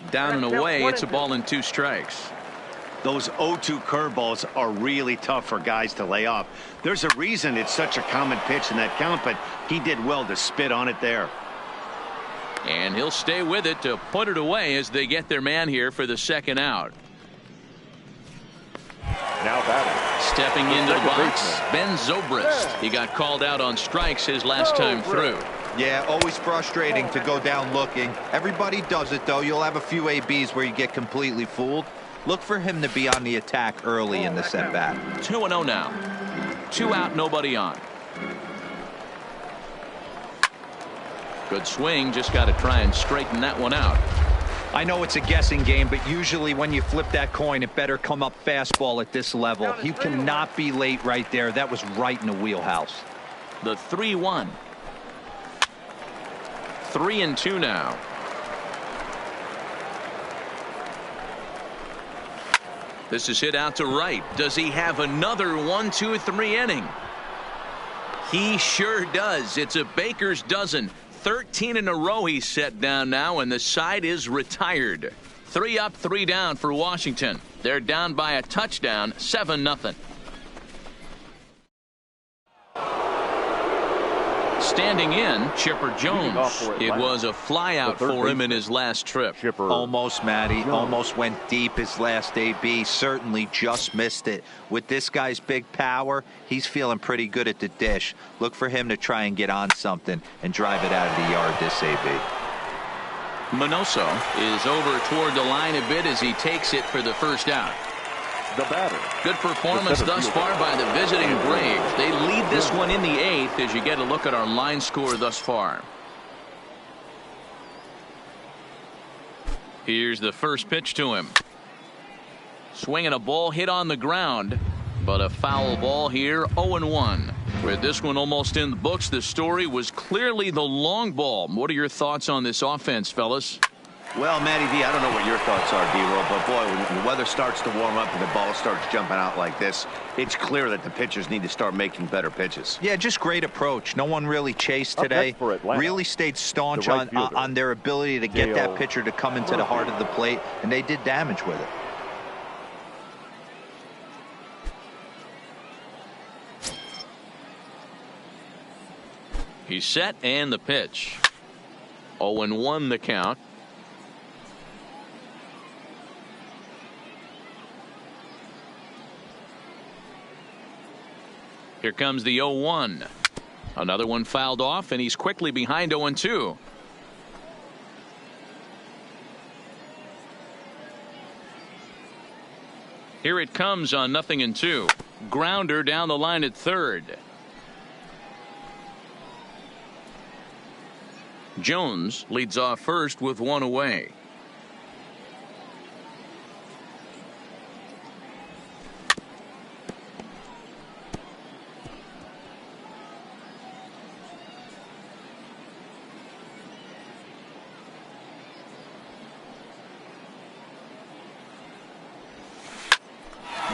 Down and away. It's a ball and 2 strikes. Those 0-2 curveballs are really tough for guys to lay off. There's a reason it's such a common pitch in that count, but he did well to spit on it there. And he'll stay with it to put it away as they get their man here for the second out. Now batting. Stepping into the box, Ben Zobrist. He got called out on strikes his last time through. Yeah, always frustrating to go down looking. Everybody does it, though. You'll have a few ABs where you get completely fooled. Look for him to be on the attack early in this at-bat. 2-0 now. 2 out, nobody on. Good swing. Just got to try and straighten that one out. I know it's a guessing game, but usually when you flip that coin, it better come up fastball at this level. You cannot be late right there. That was right in the wheelhouse. The 3-1. 3-2 now. This is hit out to right. Does he have another 1-2-3 inning? He sure does. It's a baker's dozen. 13 in a row he's set down now, and the side is retired. 3 up, 3 down for Washington. They're down by a touchdown, 7-0. standing in, Chipper Jones. It was a flyout for him in his last trip. Almost, Matty. Almost went deep his last AB. Certainly just missed it. With this guy's big power, he's feeling pretty good at the dish. Look for him to try and get on something and drive it out of the yard this AB. Minoso is over toward the line a bit as he takes it for the first out. The batter. Good performance thus far by the visiting Braves. They lead this one in the 8th as you get a look at our line score thus far. Here's the first pitch to him. Swinging a ball hit on the ground, but a foul ball here, 0-1. With this one almost in the books, the story was clearly the long ball. What are your thoughts on this offense, fellas? Well, Matty V, I don't know what your thoughts are, D-Roll, but boy, when the weather starts to warm up and the ball starts jumping out like this, it's clear that the pitchers need to start making better pitches. Yeah, just great approach. No one really chased today. Really stayed staunch on their ability to get that pitcher to come into the heart of the plate, and they did damage with it. He's set and the pitch. 0-1 the count. Here comes the 0-1. Another one fouled off, and he's quickly behind 0-2. Here it comes on 0-2. Grounder down the line at third. Jones leads off first with one away.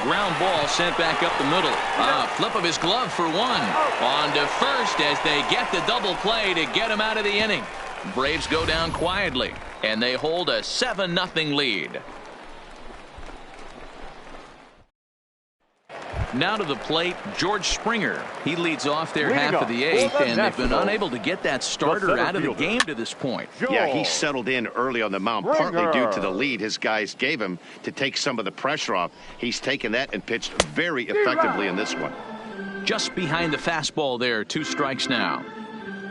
Ground ball sent back up the middle. Flip of his glove for one. On to first as they get the double play to get him out of the inning. Braves go down quietly, and they hold a 7-0 lead. Now to the plate, George Springer. He leads off their half of the 8th, and they've been unable to get that starter out of the game to this point. Yeah, he settled in early on the mound, partly due to the lead his guys gave him to take some of the pressure off. He's taken that and pitched very effectively in this one. Just behind the fastball there, 2 strikes now.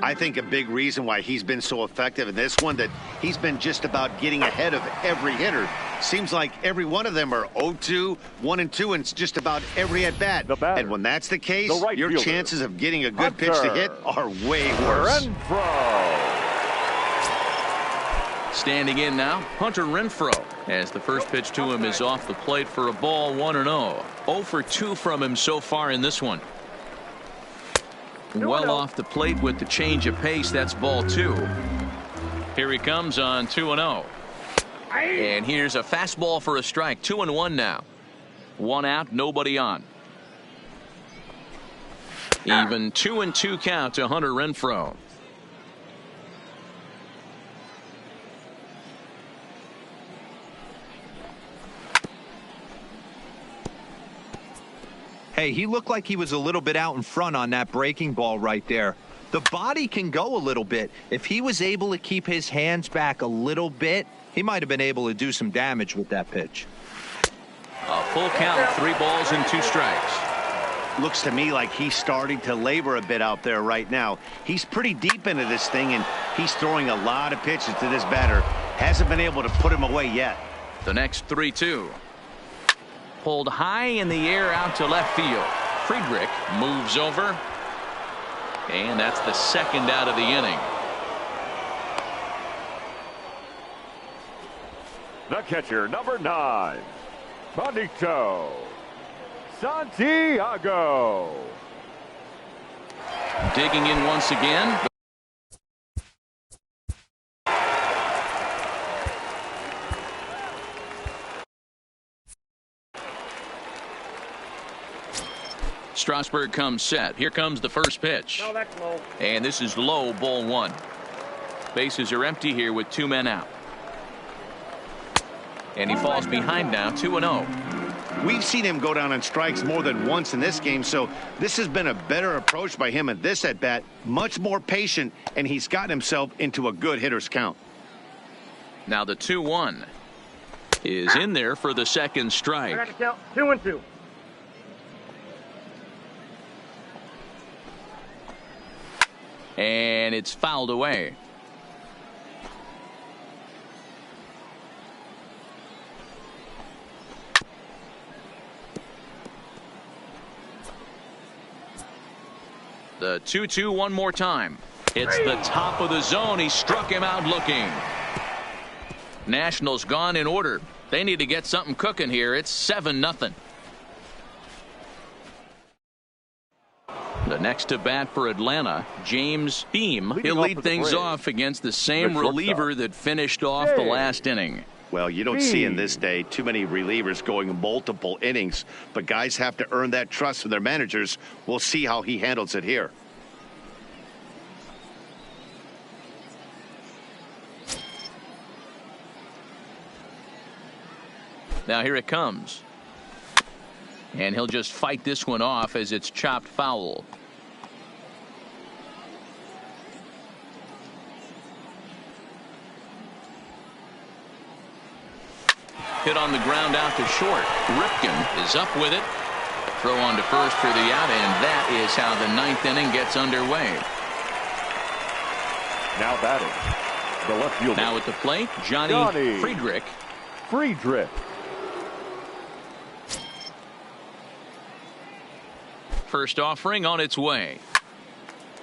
I think a big reason why he's been so effective in this one that he's been just about getting ahead of every hitter. Seems like every one of them are 0-2, 1-2, and it's just about every at bat. And when that's the case, your chances of getting a good pitch to hit are way worse. Standing in now, Hunter Renfroe, as the first pitch to him is off the plate for a ball, 1-0. 0 for 2 from him so far in this one. Well off the plate with the change of pace. That's ball 2. Here he comes on 2-0. And here's a fastball for a strike. 2-1 now. 1 out, nobody on. Even 2-2 count to Hunter Renfroe. Hey, he looked like he was a little bit out in front on that breaking ball right there. The body can go a little bit. If he was able to keep his hands back a little bit, he might have been able to do some damage with that pitch. A full count, 3 balls and 2 strikes. Looks to me like he's starting to labor a bit out there right now. He's pretty deep into this thing, and he's throwing a lot of pitches to this batter. Hasn't been able to put him away yet. The next 3-2. Pulled high in the air out to left field. Friedrich moves over. And that's the second out of the inning. The catcher, number 9, Benito Santiago. Digging in once again. Strasberg comes set. Here comes the first pitch. No, that's low. And this is low, ball 1. Bases are empty here with 2 men out. And he falls behind now, 2-0. We've seen him go down on strikes more than once in this game, so this has been a better approach by him at this at-bat. Much more patient, and he's gotten himself into a good hitter's count. Now the 2-1 is in there for the second strike. I got to count 2-2. And it's fouled away. The 2-2 one more time. It's the top of the zone. He struck him out looking. Nationals gone in order. They need to get something cooking here. It's 7-0. The next to bat for Atlanta, James Beam. He'll lead things off against the same reliever that finished off the last inning. Well, you don't see in this day too many relievers going multiple innings, but guys have to earn that trust from their managers. We'll see how he handles it here. Now here it comes. And he'll just fight this one off as it's chopped foul. Hit on the ground out to short. Ripken is up with it. Throw on to first for the out, and that is how the ninth inning gets underway. Now batting, the left fielder. Now at the plate, Johnny Friedrich. First offering on its way.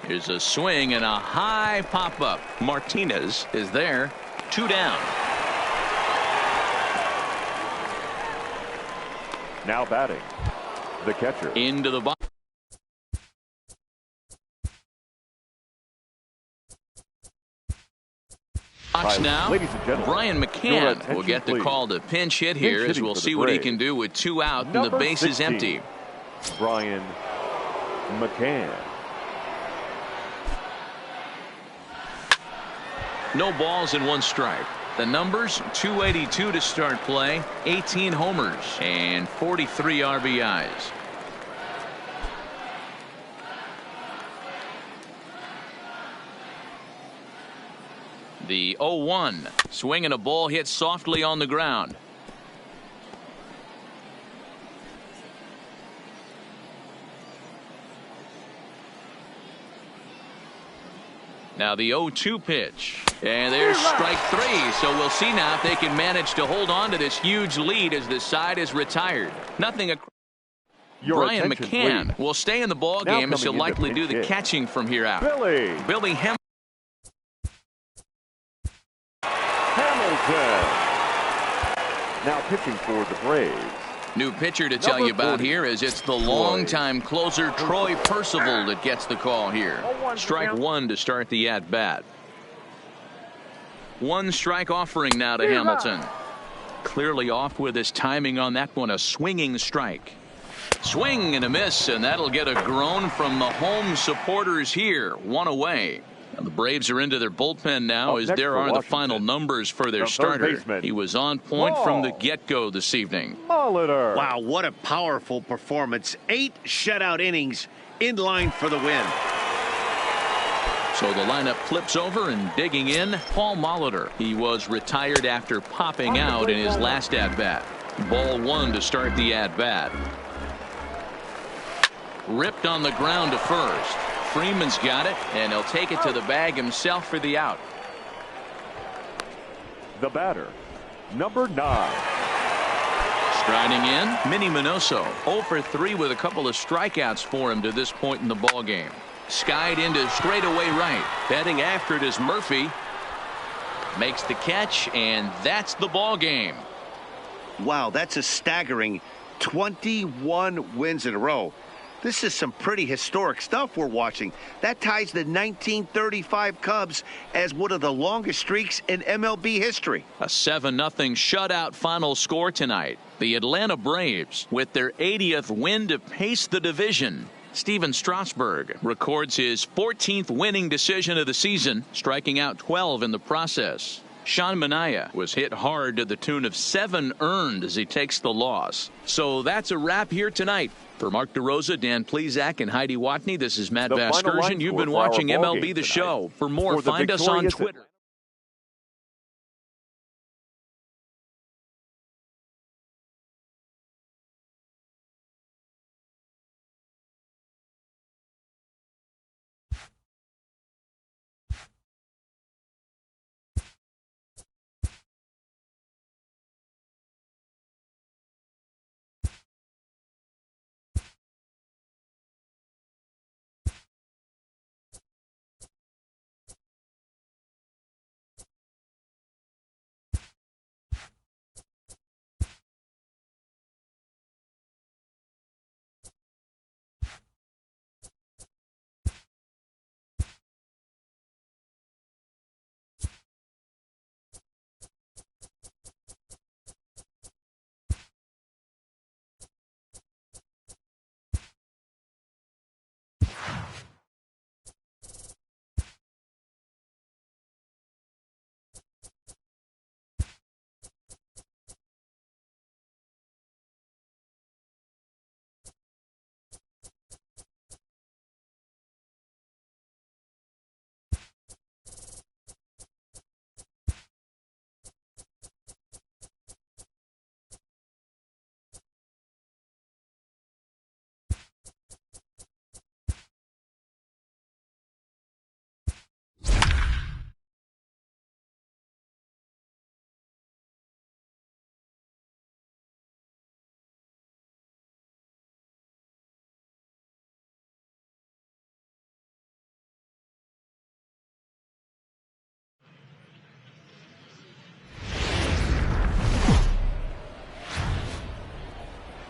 Here's a swing and a high pop-up. Martinez is there. 2 down. Now batting, the catcher. Into the box. Now, ladies and gentlemen, Brian McCann will get the call to pinch hit here as we'll see what he can do with 2 out and the base is empty. Brian McCann. No balls and 1 strike. The numbers: 282 to start play, 18 homers, and 43 RBIs. The 0-1. Swing and a ball hit softly on the ground. Now the 0-2 pitch. And there's strike 3. So we'll see now if they can manage to hold on to this huge lead as the side is retired. Nothing. Brian McCann will stay in the ball game as he'll likely do the catching from here out. Billy Hamilton. Now pitching for the Braves. New pitcher to tell you about here is it's the longtime closer Troy Percival that gets the call here. Strike 1 to start the at-bat. 1 strike offering now to Hamilton. Clearly off with his timing on that one. A swinging strike. Swing and a miss, and that'll get a groan from the home supporters here. 1 away. And the Braves are into their bullpen now as there are the final numbers for their starter. He was on point from the get-go this evening. Wow, what a powerful performance. 8 shutout innings in line for the win. So the lineup flips over and digging in, Paul Molitor. He was retired after popping out in his last at-bat. Ball 1 to start the at-bat. Ripped on the ground to first. Freeman's got it, and he'll take it to the bag himself for the out. The batter, number 9. Striding in, Minnie Minoso. 0 for 3 with a couple of strikeouts for him to this point in the ball game. Skied into straightaway right. Batting after it is Murphy. Makes the catch, and that's the ball game. Wow, that's a staggering 21 wins in a row. This is some pretty historic stuff we're watching. That ties the 1935 Cubs as one of the longest streaks in MLB history. A 7-0 shutout final score tonight. The Atlanta Braves, with their 80th win to pace the division. Steven Strasberg records his 14th winning decision of the season, striking out 12 in the process. Sean Manaea was hit hard to the tune of 7 earned as he takes the loss. So that's a wrap here tonight. For Mark DeRosa, Dan Plezak, and Heidi Watney, this is Matt Vasgersian. You've been watching MLB The Show. For more, find us on Twitter.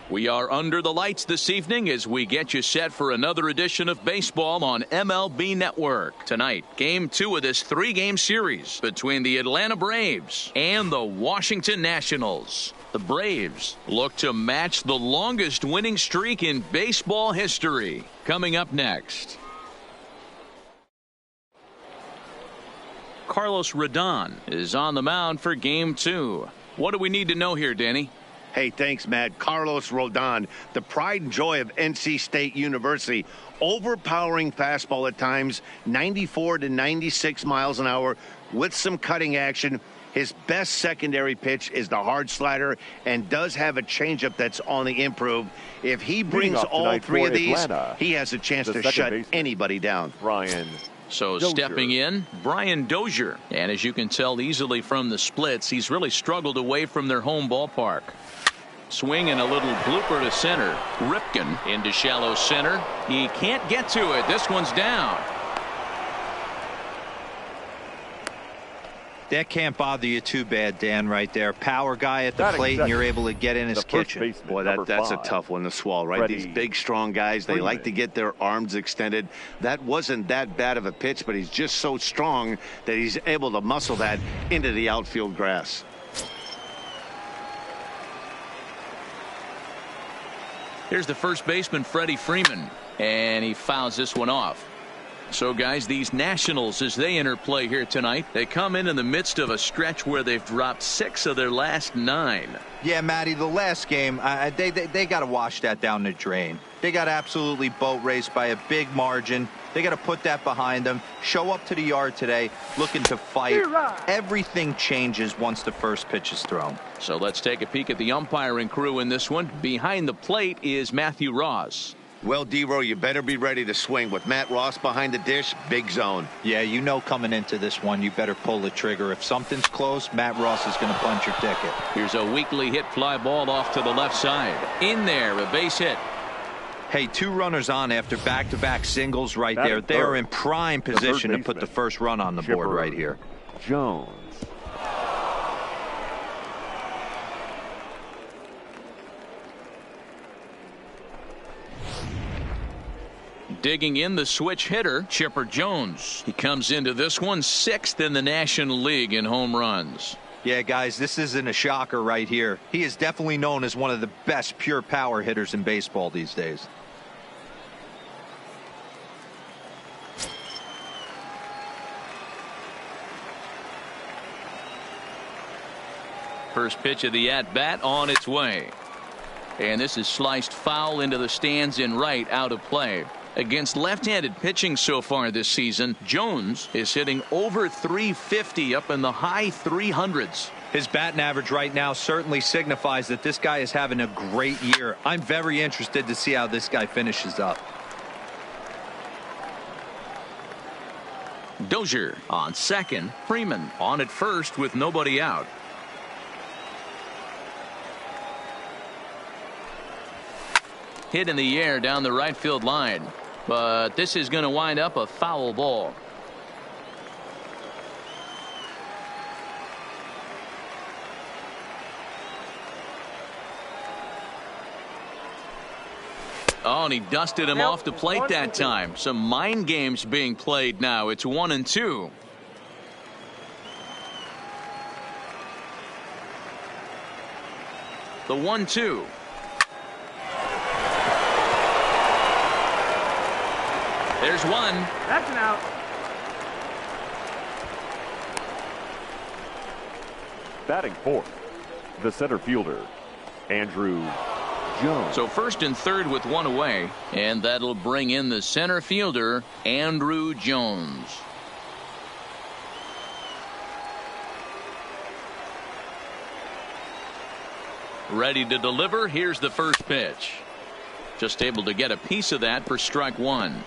We are under the lights this evening as we get you set for another edition of baseball on MLB Network. Tonight, Game 2 of this 3-game series between the Atlanta Braves and the Washington Nationals. The Braves look to match the longest winning streak in baseball history. Coming up next. Carlos Rodon is on the mound for Game 2. What do we need to know here, Danny? Hey, thanks, Matt. Carlos Rodon, the pride and joy of NC State University. Overpowering fastball at times, 94 to 96 miles an hour with some cutting action. His best secondary pitch is the hard slider and does have a changeup that's on the improve. If he brings all 3 of these, he has a chance to shut anybody down. So stepping in, Brian Dozier. And as you can tell easily from the splits, he's really struggled away from their home ballpark. Swing and a little blooper to center. Ripken into shallow center. He can't get to it. This one's down. That can't bother you too bad, Dan, right there. Power guy at the plate, and you're able to get in his kitchen. Boy, that's a tough one to swallow, right? These big, strong guys, they like to get their arms extended. That wasn't that bad of a pitch, but he's just so strong that he's able to muscle that into the outfield grass. Here's the first baseman, Freddy Freeman, and he fouls this one off. So, guys, these Nationals, as they interplay here tonight, they come in the midst of a stretch where they've dropped 6 of their last 9. Yeah, Matty, the last game, they got to wash that down the drain. They got absolutely boat raced by a big margin. They got to put that behind them. Show up to the yard today looking to fight. Everything changes once the first pitch is thrown. So let's take a peek at the umpiring crew in this one. Behind the plate is Matthew Ross. Well, D-Row, you better be ready to swing. With Matt Ross behind the dish, big zone. Yeah, you know coming into this one, you better pull the trigger. If something's close, Matt Ross is going to punch your ticket. Here's a weakly hit fly ball off to the left side. In there, a base hit. Hey, 2 runners on after back-to-back singles right there. They are in prime position to put the first run on the board right here. Jones. Digging in the switch hitter, Chipper Jones. He comes into this one 6th in the National League in home runs. Yeah, guys, this isn't a shocker right here. He is definitely known as one of the best pure power hitters in baseball these days. First pitch of the at-bat on its way. And this is sliced foul into the stands in right, out of play. Against left-handed pitching so far this season, Jones is hitting over 350 up in the high 300s. His batting average right now certainly signifies that this guy is having a great year. I'm very interested to see how this guy finishes up. Dozier on second. Freeman on at first with nobody out. Hit in the air down the right field line. But this is going to wind up a foul ball. Oh, and he dusted him off the plate that time. Some mind games being played now. It's 1-2. The 1-2. There's one. That's an out. Batting fourth, the center fielder, Andrew Jones. So first and third with one away, and that'll bring in the center fielder, Andrew Jones. Ready to deliver. Here's the first pitch. Just able to get a piece of that for strike one.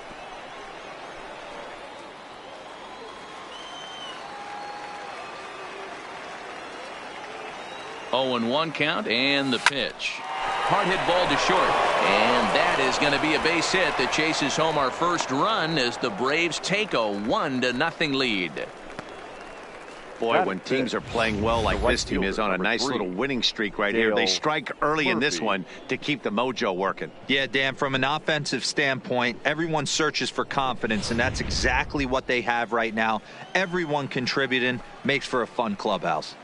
0-1 count, and the pitch. Hard hit ball to short, and that is going to be a base hit that chases home our first run as the Braves take a 1-0 lead. Boy, when teams are playing well like this team is on a nice little winning streak right here, they strike early in this one to keep the mojo working. Yeah, Dan, from an offensive standpoint, everyone searches for confidence, and that's exactly what they have right now. Everyone contributing makes for a fun clubhouse.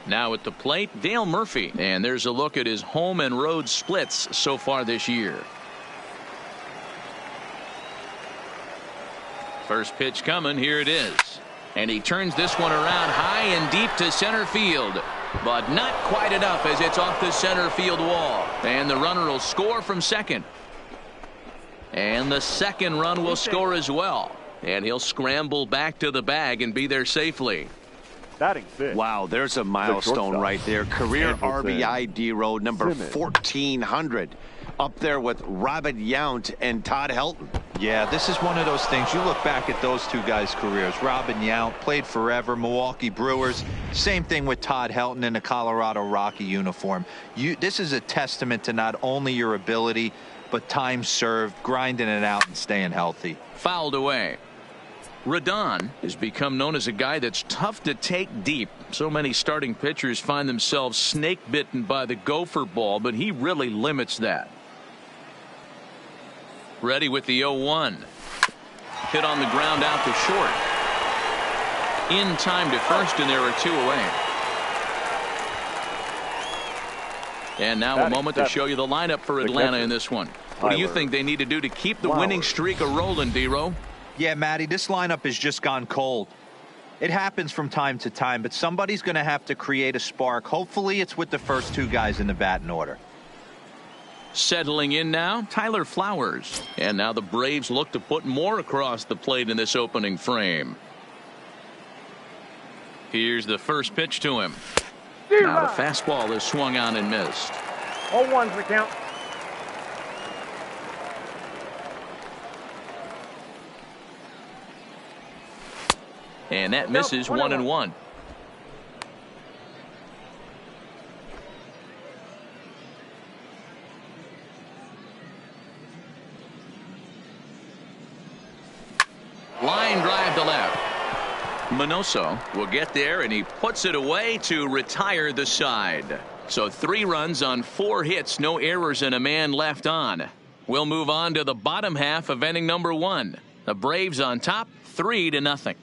Now at the plate, Dale Murphy, and there's a look at his home and road splits so far this year. First pitch coming, here it is. And he turns this one around high and deep to center field, but not quite enough as it's off the center field wall. And the runner will score from second. And the second run will score as well. And he'll scramble back to the bag and be there safely. Wow, there's a milestone right there. Career RBI D-Road number 1,400. Up there with Robert Yount and Todd Helton. Yeah, this is one of those things. You look back at those two guys' careers. Robin Yount played forever, Milwaukee Brewers. Same thing with Todd Helton in the Colorado Rocky uniform. This is a testament to not only your ability, but time served, grinding it out and staying healthy. Fouled away. Rodon has become known as a guy that's tough to take deep. So many starting pitchers find themselves snake bitten by the gopher ball, but he really limits that. Ready with the 0-1. Hit on the ground out to short. In time to first, and there are two away. And now a moment to show you the lineup for Atlanta in this one. What do you think they need to do to keep the winning streak a-rolling, D-Row? Yeah, Matty, this lineup has just gone cold. It happens from time to time, but somebody's going to have to create a spark. Hopefully it's with the first two guys in the batting order. Settling in now, Tyler Flowers. And now the Braves look to put more across the plate in this opening frame. Here's the first pitch to him. Now the fastball is swung on and missed. 0-1's the count. And that misses 1-1. Line drive to left. Minoso will get there, and he puts it away to retire the side. So 3 runs on 4 hits, no errors, and a man left on. We'll move on to the bottom half of inning number 1. The Braves on top, 3-0.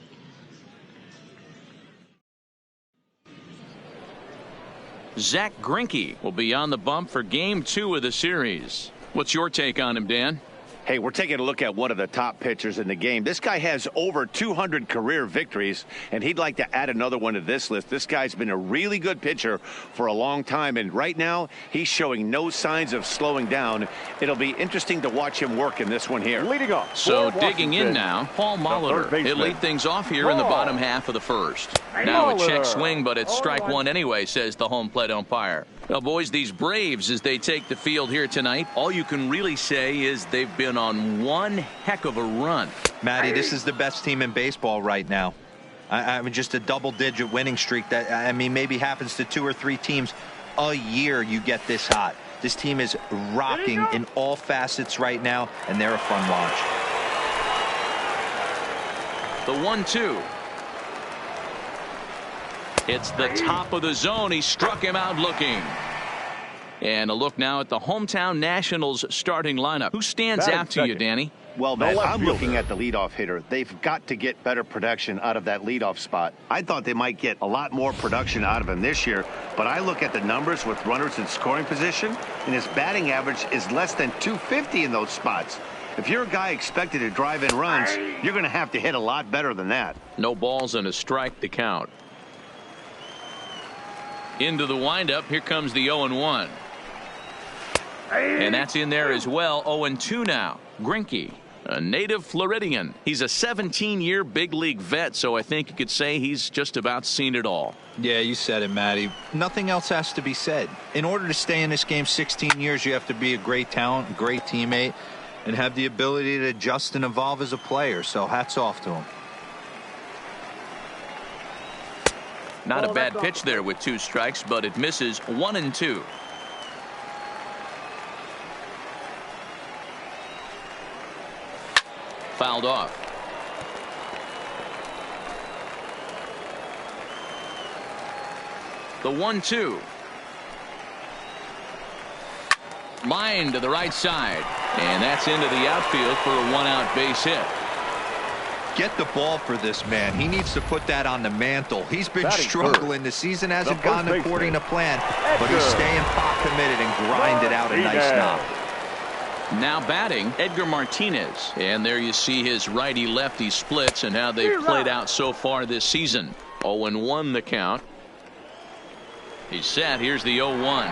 Zach Greinke will be on the bump for game 2 of the series. What's your take on him, Dan? Hey, we're taking a look at one of the top pitchers in the game. This guy has over 200 career victories, and he'd like to add another one to this list. This guy's been a really good pitcher for a long time, and right now he's showing no signs of slowing down. It'll be interesting to watch him work in this one here. Leading off. So digging in now, Paul Molitor. He'll lead things off here in the bottom half of the first. Now a check swing, but it's strike one anyway, says the home plate umpire. Well, boys, these Braves, as they take the field here tonight, all you can really say is they've been on one heck of a run. Matty, this is the best team in baseball right now. I mean, just a double-digit winning streak that, I mean, maybe happens to 2 or 3 teams a year you get this hot. This team is rocking in all facets right now, and they're a fun watch. The 1-2. It's the top of the zone. He struck him out looking. And a look now at the hometown Nationals starting lineup. Who stands out to you, Danny? Well, man, I'm looking at the leadoff hitter. They've got to get better production out of that leadoff spot. I thought they might get a lot more production out of him this year, but I look at the numbers with runners in scoring position, and his batting average is less than 250 in those spots. If you're a guy expected to drive in runs, you're going to have to hit a lot better than that. No balls and a strike to count. Into the windup. Here comes the 0-1. And that's in there as well. 0-2 now. Greinke, a native Floridian. He's a 17-year big league vet, so I think you could say he's just about seen it all. Yeah, you said it, Matty. Nothing else has to be said. In order to stay in this game 16 years, you have to be a great talent, a great teammate, and have the ability to adjust and evolve as a player. So hats off to him. Not a bad pitch there with 2 strikes, but it misses. 1-2. Fouled off. The 1-2. Line to the right side. And that's into the outfield for a 1-out base hit. Get the ball for this man. He needs to put that on the mantle. He's been struggling. The season hasn't gone according to plan, but he's staying pot committed and grinded out a nice knock. Now batting, Edgar Martinez. And there you see his righty-lefty splits and how they've played out so far this season. 0-1 the count. He's set. Here's the 0-1.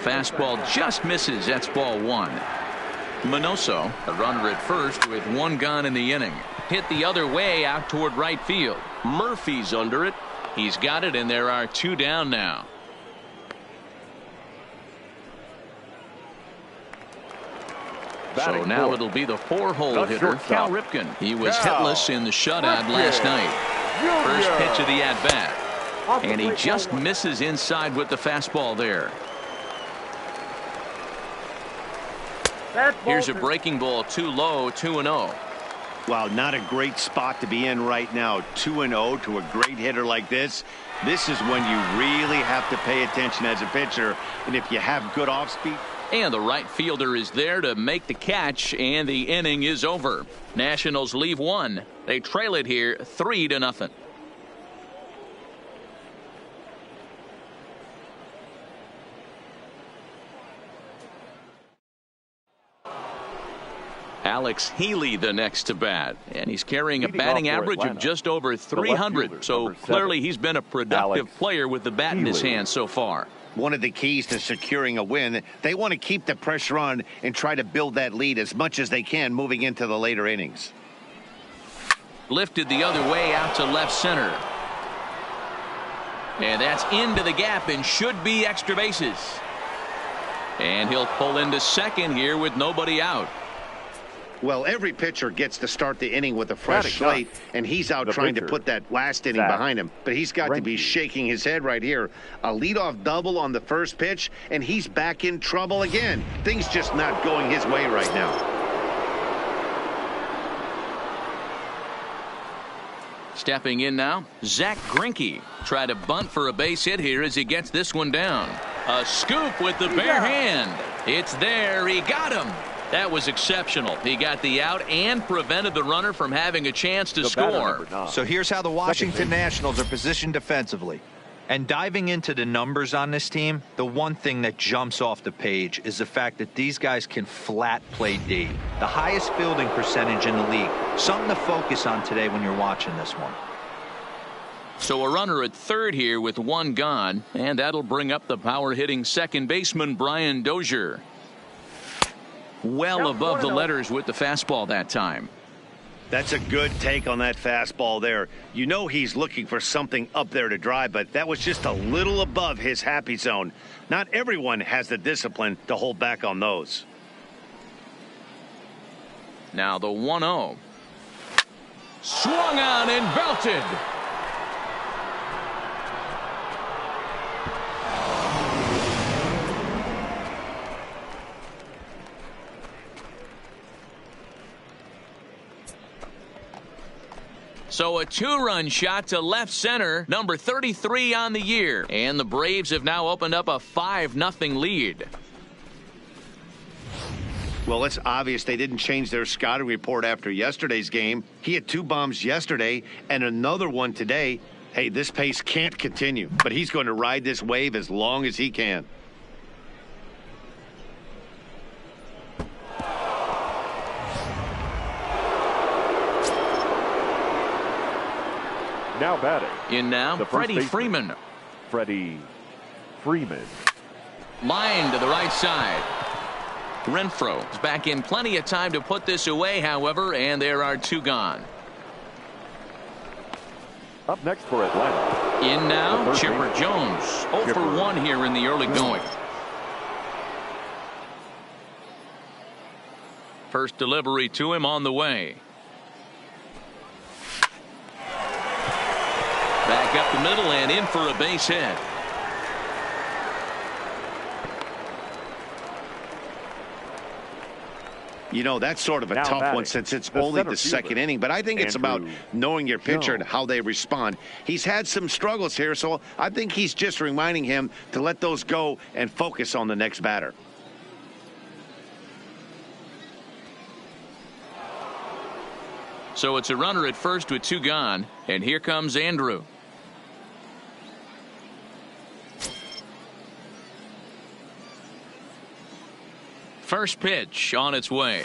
Fastball just misses. That's ball 1. Minoso, a runner at first with 1 gone in the inning. Hit the other way out toward right field. Murphy's under it. He's got it, and there are 2 down now. So now it'll be the 4-hole hitter, Cal Ripken. He was hitless in the shutout last night. First pitch of the at-bat. And he just misses inside with the fastball there. Here's a breaking ball, too low, 2-0. Wow, not a great spot to be in right now. 2-0 to a great hitter like this. This is when you really have to pay attention as a pitcher. And if you have good off-speed. And the right fielder is there to make the catch, and the inning is over. Nationals leave 1. They trail it here 3-0. Alex Healy the next to bat, and he's carrying a batting average of just over 300, so clearly he's been a productive player with the bat in his hand so far. One of the keys to securing a win, they want to keep the pressure on and try to build that lead as much as they can moving into the later innings. Lifted the other way out to left center. And that's into the gap and should be extra bases. And he'll pull into second here with nobody out. Well, every pitcher gets to start the inning with a fresh slate, and he's out trying to put that last inning behind him. But he's got to be shaking his head right here. A leadoff double on the first pitch, and he's back in trouble again. Things just not going his way right now. Stepping in now, Zach Greinke. Try to bunt for a base hit here as he gets this one down. A scoop with the bare hand. It's there. He got him. That was exceptional. He got the out and prevented the runner from having a chance to score. So here's how the Washington Nationals are positioned defensively. And diving into the numbers on this team, the one thing that jumps off the page is the fact that these guys can flat play D. The highest fielding percentage in the league. Something to focus on today when you're watching this one. So a runner at third here with one gone, and that'll bring up the power hitting second baseman Brian Dozier. Well above the letters with the fastball that time. That's a good take on that fastball there. You know he's looking for something up there to drive, but that was just a little above his happy zone. Not everyone has the discipline to hold back on those. Now the 1-0. Swung on and belted. So a two-run shot to left center, number 33 on the year. And the Braves have now opened up a 5-0 lead. Well, it's obvious they didn't change their scouting report after yesterday's game. He had 2 bombs yesterday and another one today. Hey, this pace can't continue, but he's going to ride this wave as long as he can. Now batting. In now, Freddy Freeman. Freddy Freeman. Line to the right side. Renfroe is back in plenty of time to put this away, however, and there are 2 gone. Up next for Atlanta. In now, Chipper Jones. 0 for 1 here in the early going. First delivery to him on the way. Back up the middle and in for a base hit. You know, that's sort of a tough one since it's only the second inning, but I think it's about knowing your pitcher and how they respond. He's had some struggles here, so I think he's just reminding him to let those go and focus on the next batter. So it's a runner at first with 2 gone, and here comes Andrew. First pitch on its way.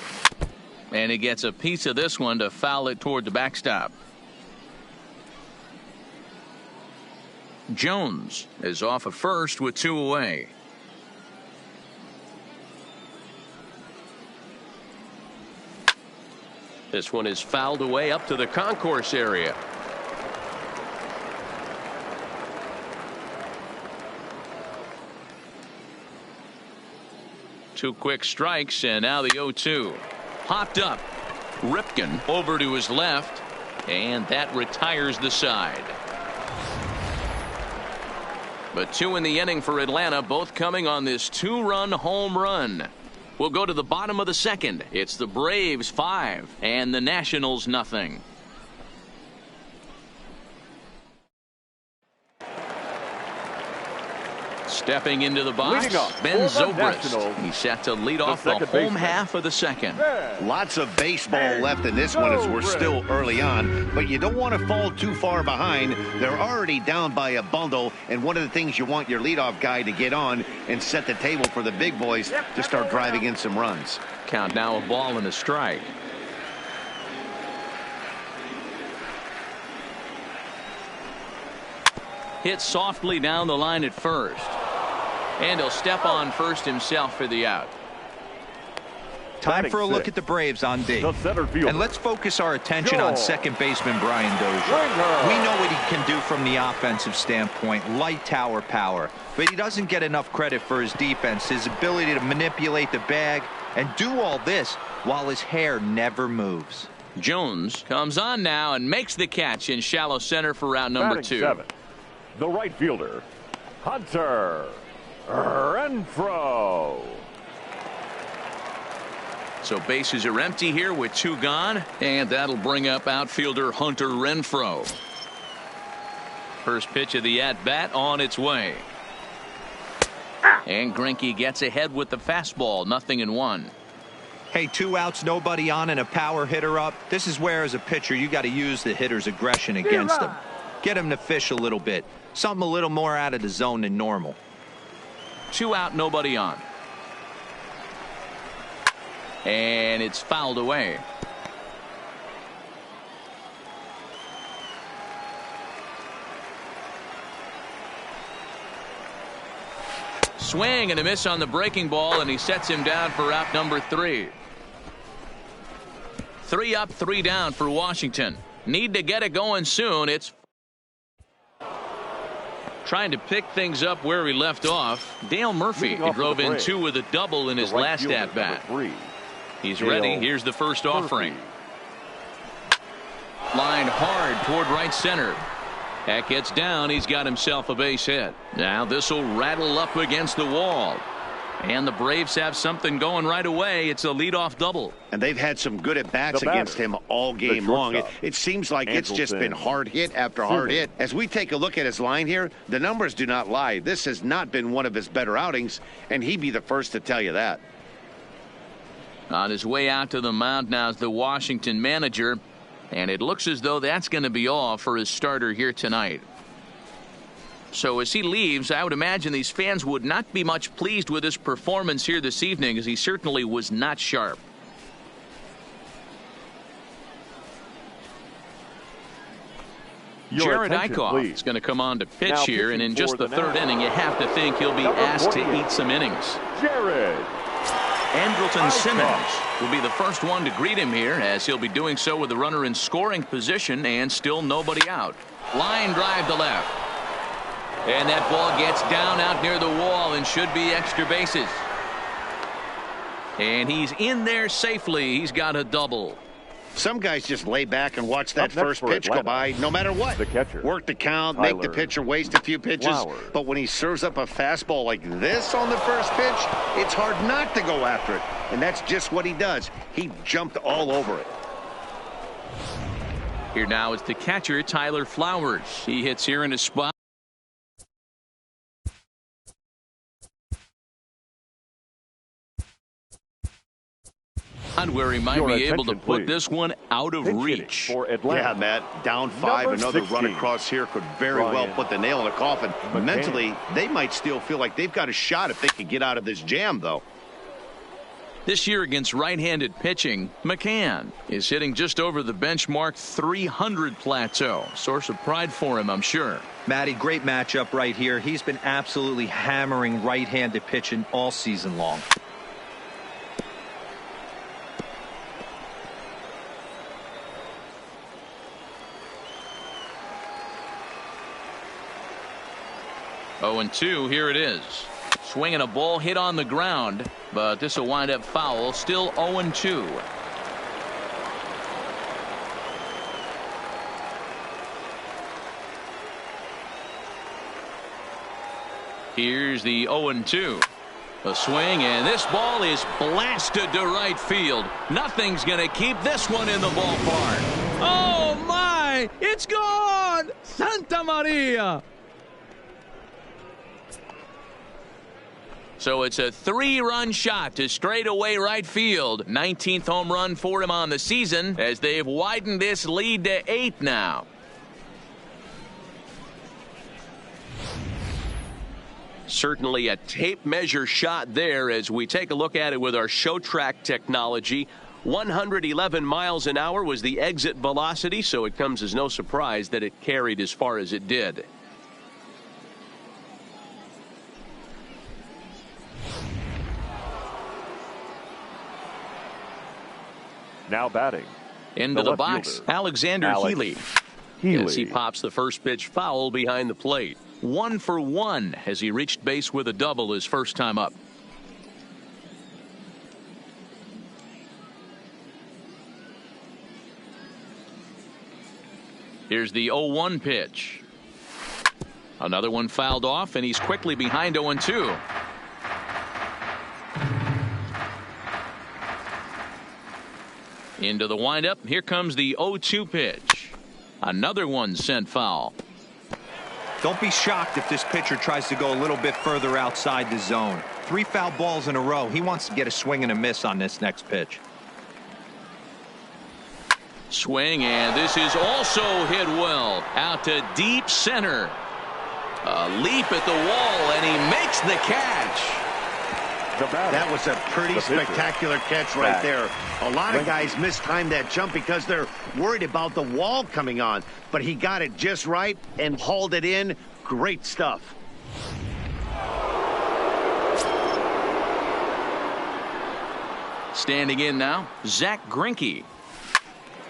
And he gets a piece of this one to foul it toward the backstop. Jones is off at first with 2 away. This one is fouled away up to the concourse area. Two quick strikes, and now the 0-2. Popped up. Ripken over to his left, and that retires the side. But 2 in the inning for Atlanta, both coming on this 2-run home run. We'll go to the bottom of the second. It's the Braves 5 and the Nationals nothing. Stepping into the box, Ben Zobrist. He's set to lead off the home half of the second. Lots of baseball left in this one as we're still early on, but you don't want to fall too far behind. They're already down by a bundle, and one of the things you want your leadoff guy to get on and set the table for the big boys to start driving in some runs. Count now, a ball and a strike. Hit softly down the line at first. And he'll step on first himself for the out. Time for a look at the Braves on D. And let's focus our attention on second baseman Brian Dozier. We know what he can do from the offensive standpoint, light tower power. But he doesn't get enough credit for his defense, his ability to manipulate the bag and do all this while his hair never moves. Jones comes on now and makes the catch in shallow center for round number 2. 7, the right fielder, Hunter Renfroe. So bases are empty here with 2 gone, and that'll bring up outfielder Hunter Renfroe. First pitch of the at-bat on its way. And Greinke gets ahead with the fastball, 0-1. Hey, 2 outs, nobody on, and a power hitter up. This is where, as a pitcher, you got to use the hitter's aggression against them. Get him to fish a little bit. Something a little more out of the zone than normal. 2 out, nobody on. And it's fouled away. Swing and a miss on the breaking ball, and he sets him down for out number 3. 3 up, 3 down for Washington. Need to get it going soon. It's trying to pick things up where he left off. Dale Murphy, he drove in 2 with a double in his last at bat. He's ready. Here's the first offering. Line hard toward right center. That gets down. He's got himself a base hit. Now this will rattle up against the wall. And the Braves have something going right away. It's a leadoff double. And they've had some good at-bats against him all game long. It seems like it's just been hard hit after hard hit. As we take a look at his line here, the numbers do not lie. This has not been one of his better outings, and he'd be the first to tell you that. On his way out to the mound now is the Washington manager. And it looks as though that's going to be all for his starter here tonight. So as he leaves, I would imagine these fans would not be much pleased with his performance here this evening, as he certainly was not sharp. Jared Eichhoff is going to come on to pitch here, and in just the 3rd inning, you have to think he'll be asked to eat some innings. Jared Andrewton Simmons will be the first one to greet him here, as he'll be doing so with the runner in scoring position and still nobody out. Line drive to left. And that ball gets down out near the wall and should be extra bases. And he's in there safely. He's got a double. Some guys just lay back and watch that first pitch go by no matter what. The catcher. Work the count, make the pitcher waste a few pitches. But when he serves up a fastball like this on the first pitch, it's hard not to go after it. And that's just what he does. He jumped all over it. Here now is the catcher, Tyler Flowers. He hits here in his spot where he might be able to put this one out of reach. Yeah, Matt, down 5. Another run across here could very well put the nail in the coffin. Mentally, they might still feel like they've got a shot if they could get out of this jam, though. This year against right-handed pitching, McCann is hitting just over the benchmark 300 plateau. Source of pride for him, I'm sure. Matty, great matchup right here. He's been absolutely hammering right-handed pitching all season long. Oh, and 2, here it is. Swinging a ball hit on the ground, but this will wind up foul. Still 0-2. Here's the 0-2. A swing, and this ball is blasted to right field. Nothing's going to keep this one in the ballpark. Oh, my! It's gone! Santa Maria! So it's a 3-run shot to straightaway right field. 19th home run for him on the season, as they've widened this lead to 8 now. Certainly a tape measure shot there as we take a look at it with our show track technology. 111 miles an hour was the exit velocity, so it comes as no surprise that it carried as far as it did. Now batting. Into the box, fielder, Alexander Healy. As he pops the first pitch foul behind the plate. 1 for 1 as he reached base with a double his first time up. Here's the 0-1 pitch. Another one fouled off, and he's quickly behind 0-2. Into the windup. Here comes the 0-2 pitch. Another one sent foul. Don't be shocked if this pitcher tries to go a little bit further outside the zone. 3 foul balls in a row. He wants to get a swing and a miss on this next pitch. Swing, and this is also hit well out to deep center. A leap at the wall, and he makes the catch. That was a pretty spectacular catch right there. A lot of guys mistime that jump because they're worried about the wall coming on, but he got it just right and hauled it in. Great stuff. Standing in now, Zach Greinke.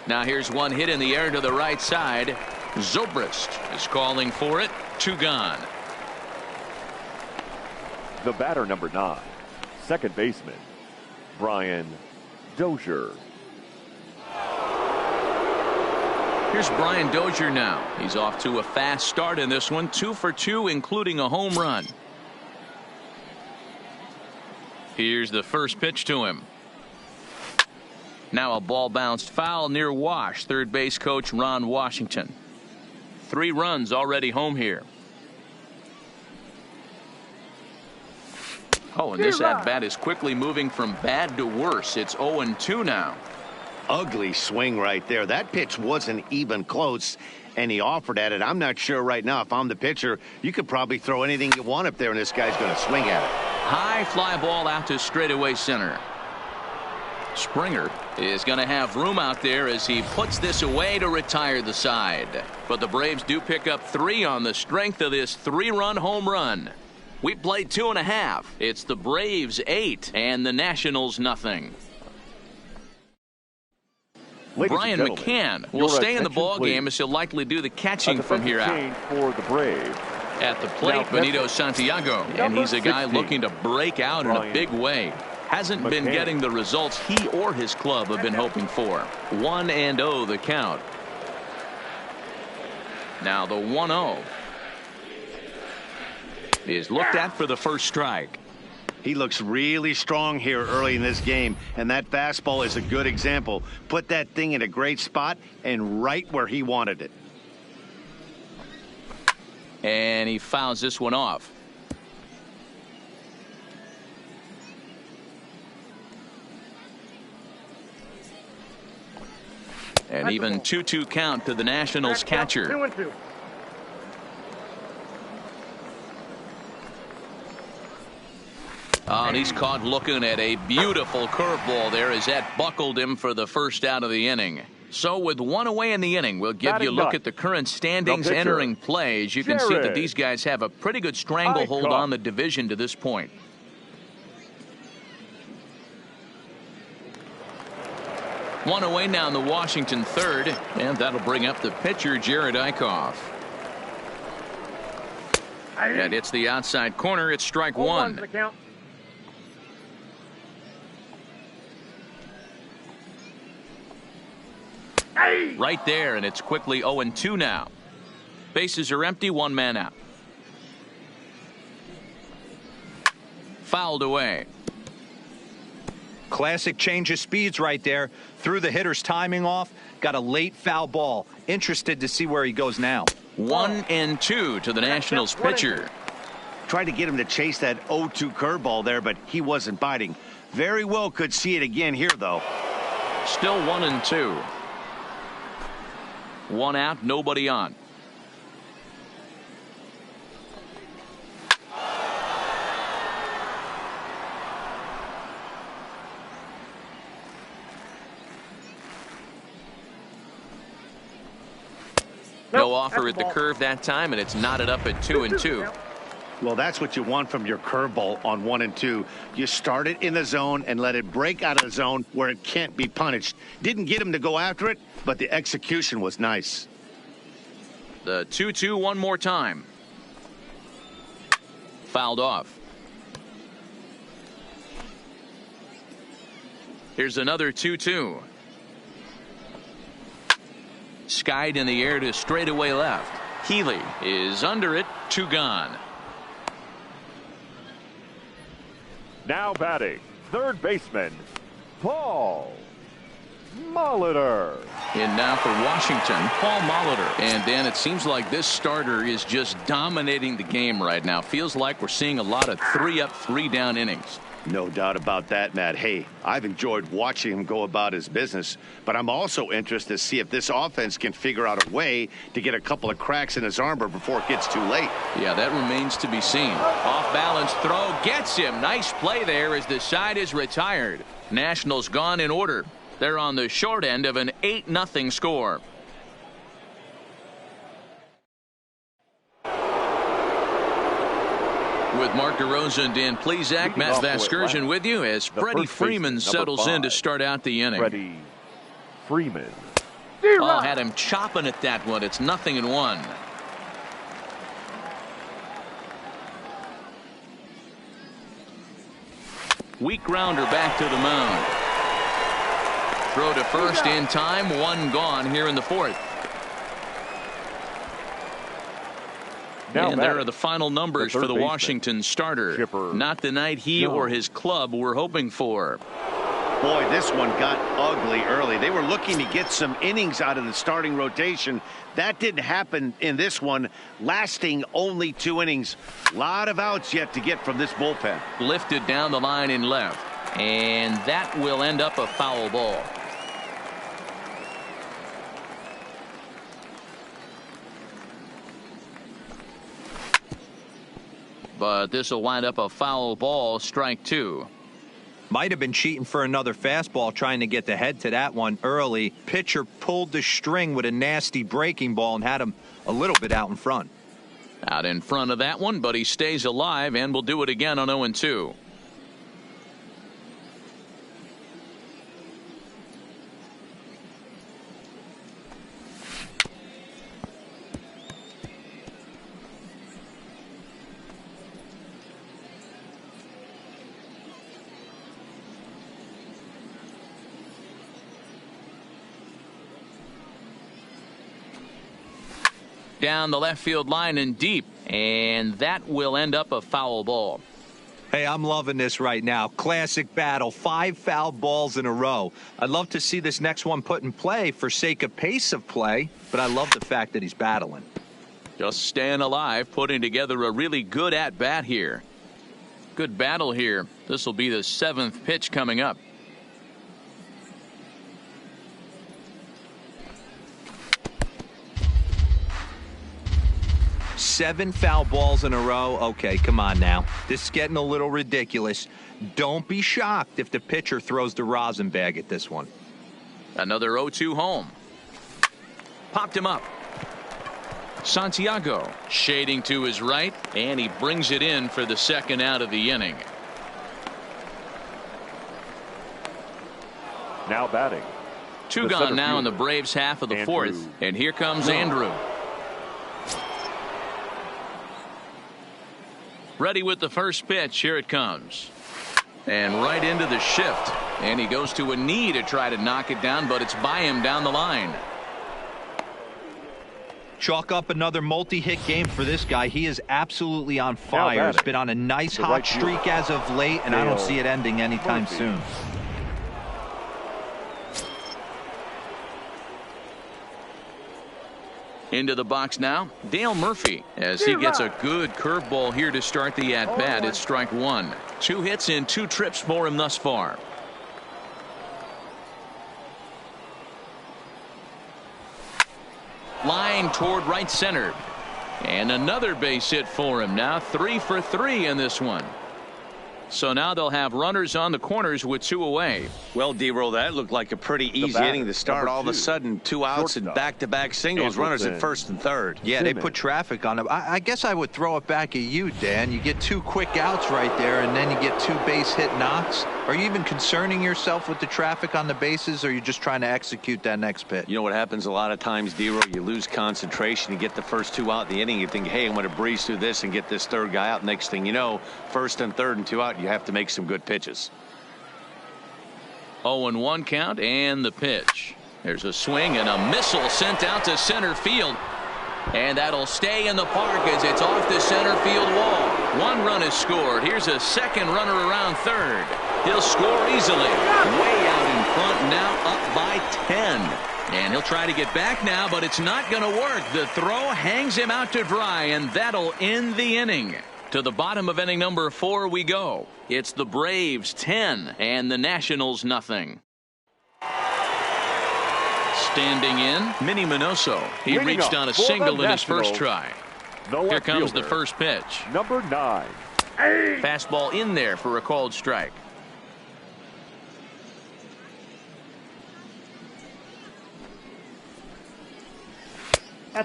Now here's one hit in the air to the right side. Zobrist is calling for it. 2 gone. The batter, number 9, second baseman, Brian Dozier. Here's Brian Dozier now. He's off to a fast start in this one. 2 for 2, including a home run. Here's the first pitch to him. Now a ball bounced foul near Wash. Third base coach Ron Washington. 3 runs already home here. Oh, and this at-bat is quickly moving from bad to worse. It's 0-2 now. Ugly swing right there. That pitch wasn't even close, and he offered at it. I'm not sure right now if I'm the pitcher. You could probably throw anything you want up there, and this guy's going to swing at it. High fly ball out to straightaway center. Springer is going to have room out there as he puts this away to retire the side. But the Braves do pick up 3 on the strength of this 3-run home run. We played 2.5. It's the Braves 8 and the Nationals nothing. Brian McCann will stay in the ball game as he'll likely do the catching from here out. For the Braves. At the plate, Benito Santiago, and he's a guy looking to break out in a big way. Hasn't been getting the results he or his club have been hoping for. 1-0 the count. Now the 1-0 is looked at for the first strike. He looks really strong here early in this game, and that fastball is a good example. Put that thing in a great spot and right where he wanted it. And he fouls this one off. And even 2-2 count to the Nationals catcher. 2-2. Oh, and he's caught looking at a beautiful curveball there as that buckled him for the first out of the inning. So with 1 away in the inning, we'll give you a look at the current standings entering play. As you can see that these guys have a pretty good stranglehold on the division to this point. One away now in the Washington third, and that'll bring up the pitcher, Jared Eichhoff. And it's the outside corner. It's strike 1. Right there, and it's quickly 0-2 now. Bases are empty, 1 man out. Fouled away. Classic change of speeds right there. Threw the hitter's timing off. Got a late foul ball. Interested to see where he goes now. 1-2 to the Nationals pitcher. Tried to get him to chase that 0-2 curveball there, but he wasn't biting. Very well could see it again here, though. Still 1-2. 1 out, nobody on. No offer at the curve that time, and it's knotted up at 2-2. Well, that's what you want from your curveball on 1-2. You start it in the zone and let it break out of the zone where it can't be punished. Didn't get him to go after it, but the execution was nice. The 2-2 one more time. Fouled off. Here's another 2-2. Skied in the air to straightaway left. Healy is under it. 2 gone. Now batting, third baseman, Paul Molitor. And now for Washington, Paul Molitor. And Dan, it seems like this starter is just dominating the game right now. Feels like we're seeing a lot of 3-up, 3-down innings. No doubt about that, Matt. Hey, I've enjoyed watching him go about his business, but I'm also interested to see if this offense can figure out a way to get a couple of cracks in his armor before it gets too late. Yeah, that remains to be seen. Off balance throw gets him. Nice play there as the side is retired. Nationals gone in order. They're on the short end of an 8-0 score. With Mark DeRosa and Dan Plesac, Matt Vasgersian with you as Freddy Freeman settles in to start out the inning. Freddy Freeman. Oh, had him chopping at that one. It's 0-1. Weak grounder back to the mound. Throw to first in time. One gone here in the fourth. And there are the final numbers for the Washington starter. Not the night he or his club were hoping for. Boy, this one got ugly early. They were looking to get some innings out of the starting rotation. That didn't happen in this one, lasting only 2 innings. A lot of outs yet to get from this bullpen. Lifted down the line in left. And that will end up a foul ball. But this will wind up a foul ball, strike 2. Might have been cheating for another fastball, trying to get the head to that one early. Pitcher pulled the string with a nasty breaking ball and had him a little bit out in front. Out in front of that one, but he stays alive and will do it again on 0-2. Down the left field line and deep, and that will end up a foul ball. Hey, I'm loving this right now. Classic battle. 5 foul balls in a row. I'd love to see this next one put in play for sake of pace of play, but I love the fact that he's battling. Just staying alive, putting together a really good at bat here. Good battle here. This will be the 7th pitch coming up. Seven foul balls in a row. Okay, come on now. This is getting a little ridiculous. Don't be shocked if the pitcher throws the rosin bag at this one. Another 0-2 home. Popped him up. Santiago shading to his right, and he brings it in for the second out of the inning. Now batting. 2 gone now in the Braves half of the fourth, and here comes Andrew. Ready with the first pitch. Here it comes. And right into the shift. And he goes to a knee to try to knock it down, but it's by him down the line. Chalk up another multi-hit game for this guy. He is absolutely on fire. He's been on a nice hot streak as of late, and I don't see it ending anytime soon. Into the box now, Dale Murphy, as he gets a good curveball here to start the at-bat. It's strike 1. 2 hits in 2 trips for him thus far. Line toward right center. And another base hit for him now. 3 for 3 in this one. So now they'll have runners on the corners with 2 away. Well, D-Roll, that looked like a pretty easy inning to start. All of a sudden, 2 outs and back-to-back singles, runners at first and third. Yeah, they put traffic on him. I guess I would throw it back at you, Dan. You get 2 quick outs right there, and then you get 2 base hit knocks. Are you even concerning yourself with the traffic on the bases, or are you just trying to execute that next pitch? You know what happens a lot of times, D-Roll? You lose concentration. You get the first 2 out in the inning. You think, hey, I'm going to breeze through this and get this third guy out. Next thing you know, first and third and 2 out, you have to make some good pitches. 0-1 count, and the pitch. There's a swing and a missile sent out to center field. And that'll stay in the park as it's off the center field wall. 1 run is scored. Here's a second runner around third. He'll score easily. Way out in front now, up by 10. And he'll try to get back now, but it's not going to work. The throw hangs him out to dry, and that'll end the inning. To the bottom of inning number 4 we go. It's the Braves 10 and the Nationals nothing. Standing in, Minnie Minoso. He Leading reached up on a for single the in his first Nationals, try. The Here left comes the fielder, first pitch. number 9. Fastball in there for a called strike.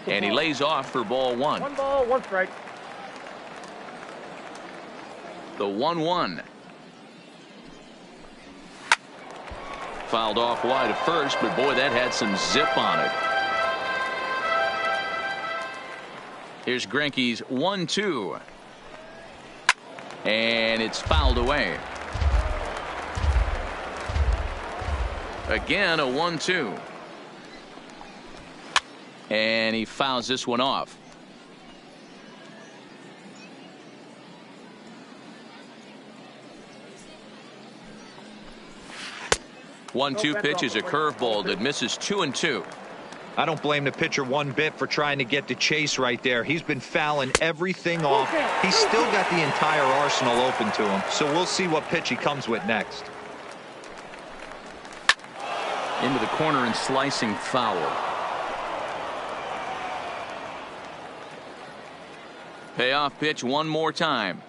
And he lays off for ball 1. 1 ball, 1 strike. The 1-1. Fouled off wide at first, but boy, that had some zip on it. Here's Greinke's 1-2. And it's fouled away. Again, a 1-2. And he fouls this one off. One-two pitch is a curveball that misses 2-2. I don't blame the pitcher one bit for trying to get the chase right there. He's been fouling everything off. He's still got the entire arsenal open to him. So we'll see what pitch he comes with next. Into the corner and slicing foul. Payoff pitch one more time.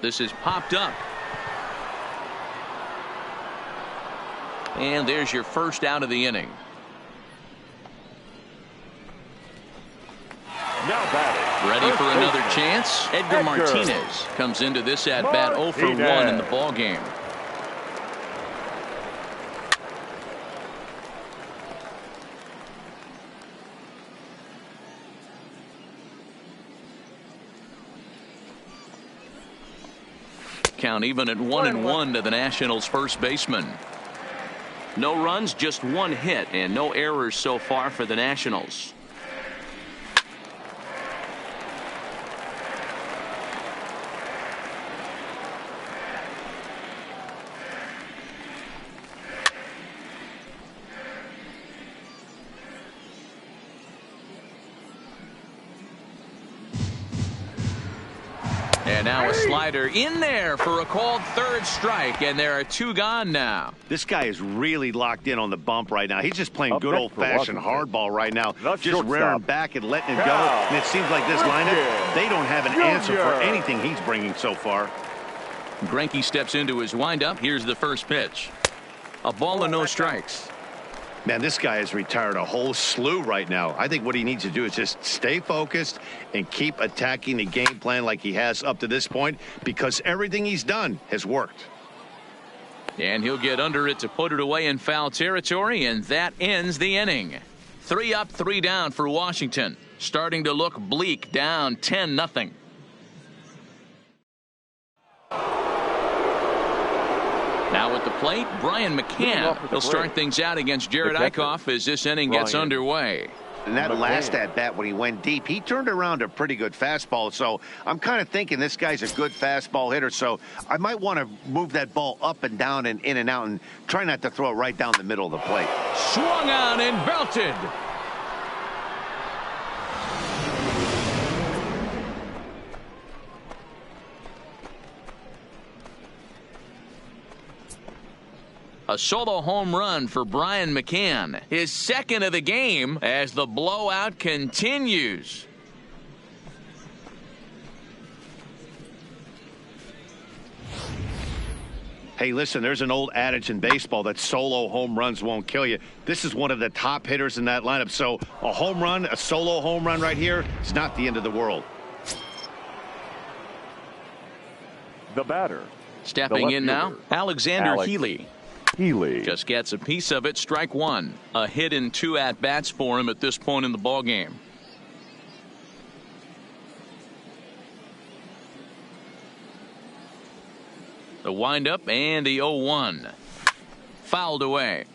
This is popped up. And there's your first out of the inning. Now batting. Ready for another chance? Edgar Martinez comes into this at bat 0 for 1 in the ball game. Count even at 1-1 to the Nationals first baseman. No runs, just one hit, and no errors so far for the Nationals. And now a slider in there for a called third strike, and there are 2 gone now. This guy is really locked in on the bump right now. He's just playing good old-fashioned hardball right now. Just rearing back and letting it go. And it seems like this lineup, they don't have an answer for anything he's bringing so far. Greinke steps into his windup. Here's the first pitch. A ball and no strikes. Man, this guy has retired a whole slew right now. I think what he needs to do is just stay focused and keep attacking the game plan like he has up to this point, because everything he's done has worked. And he'll get under it to put it away in foul territory, and that ends the inning. 3 up, 3 down for Washington. Starting to look bleak, down 10-0. Now at the plate, Brian McCann. He'll start things out against Jared Eichhoff as this inning gets underway. And that last at bat when he went deep, he turned around a pretty good fastball. So I'm kind of thinking this guy's a good fastball hitter. So I might want to move that ball up and down and in and out and try not to throw it right down the middle of the plate. Swung on and belted. A solo home run for Brian McCann, his second of the game as the blowout continues. Hey, listen, there's an old adage in baseball that solo home runs won't kill you. This is one of the top hitters in that lineup. So a home run, a solo home run right here, is not the end of the world. The batter. Stepping in now, Alexander Healy. Healy just gets a piece of it. Strike 1. A hit in 2 at-bats for him at this point in the ball game. The windup and the 0-1. Fouled away.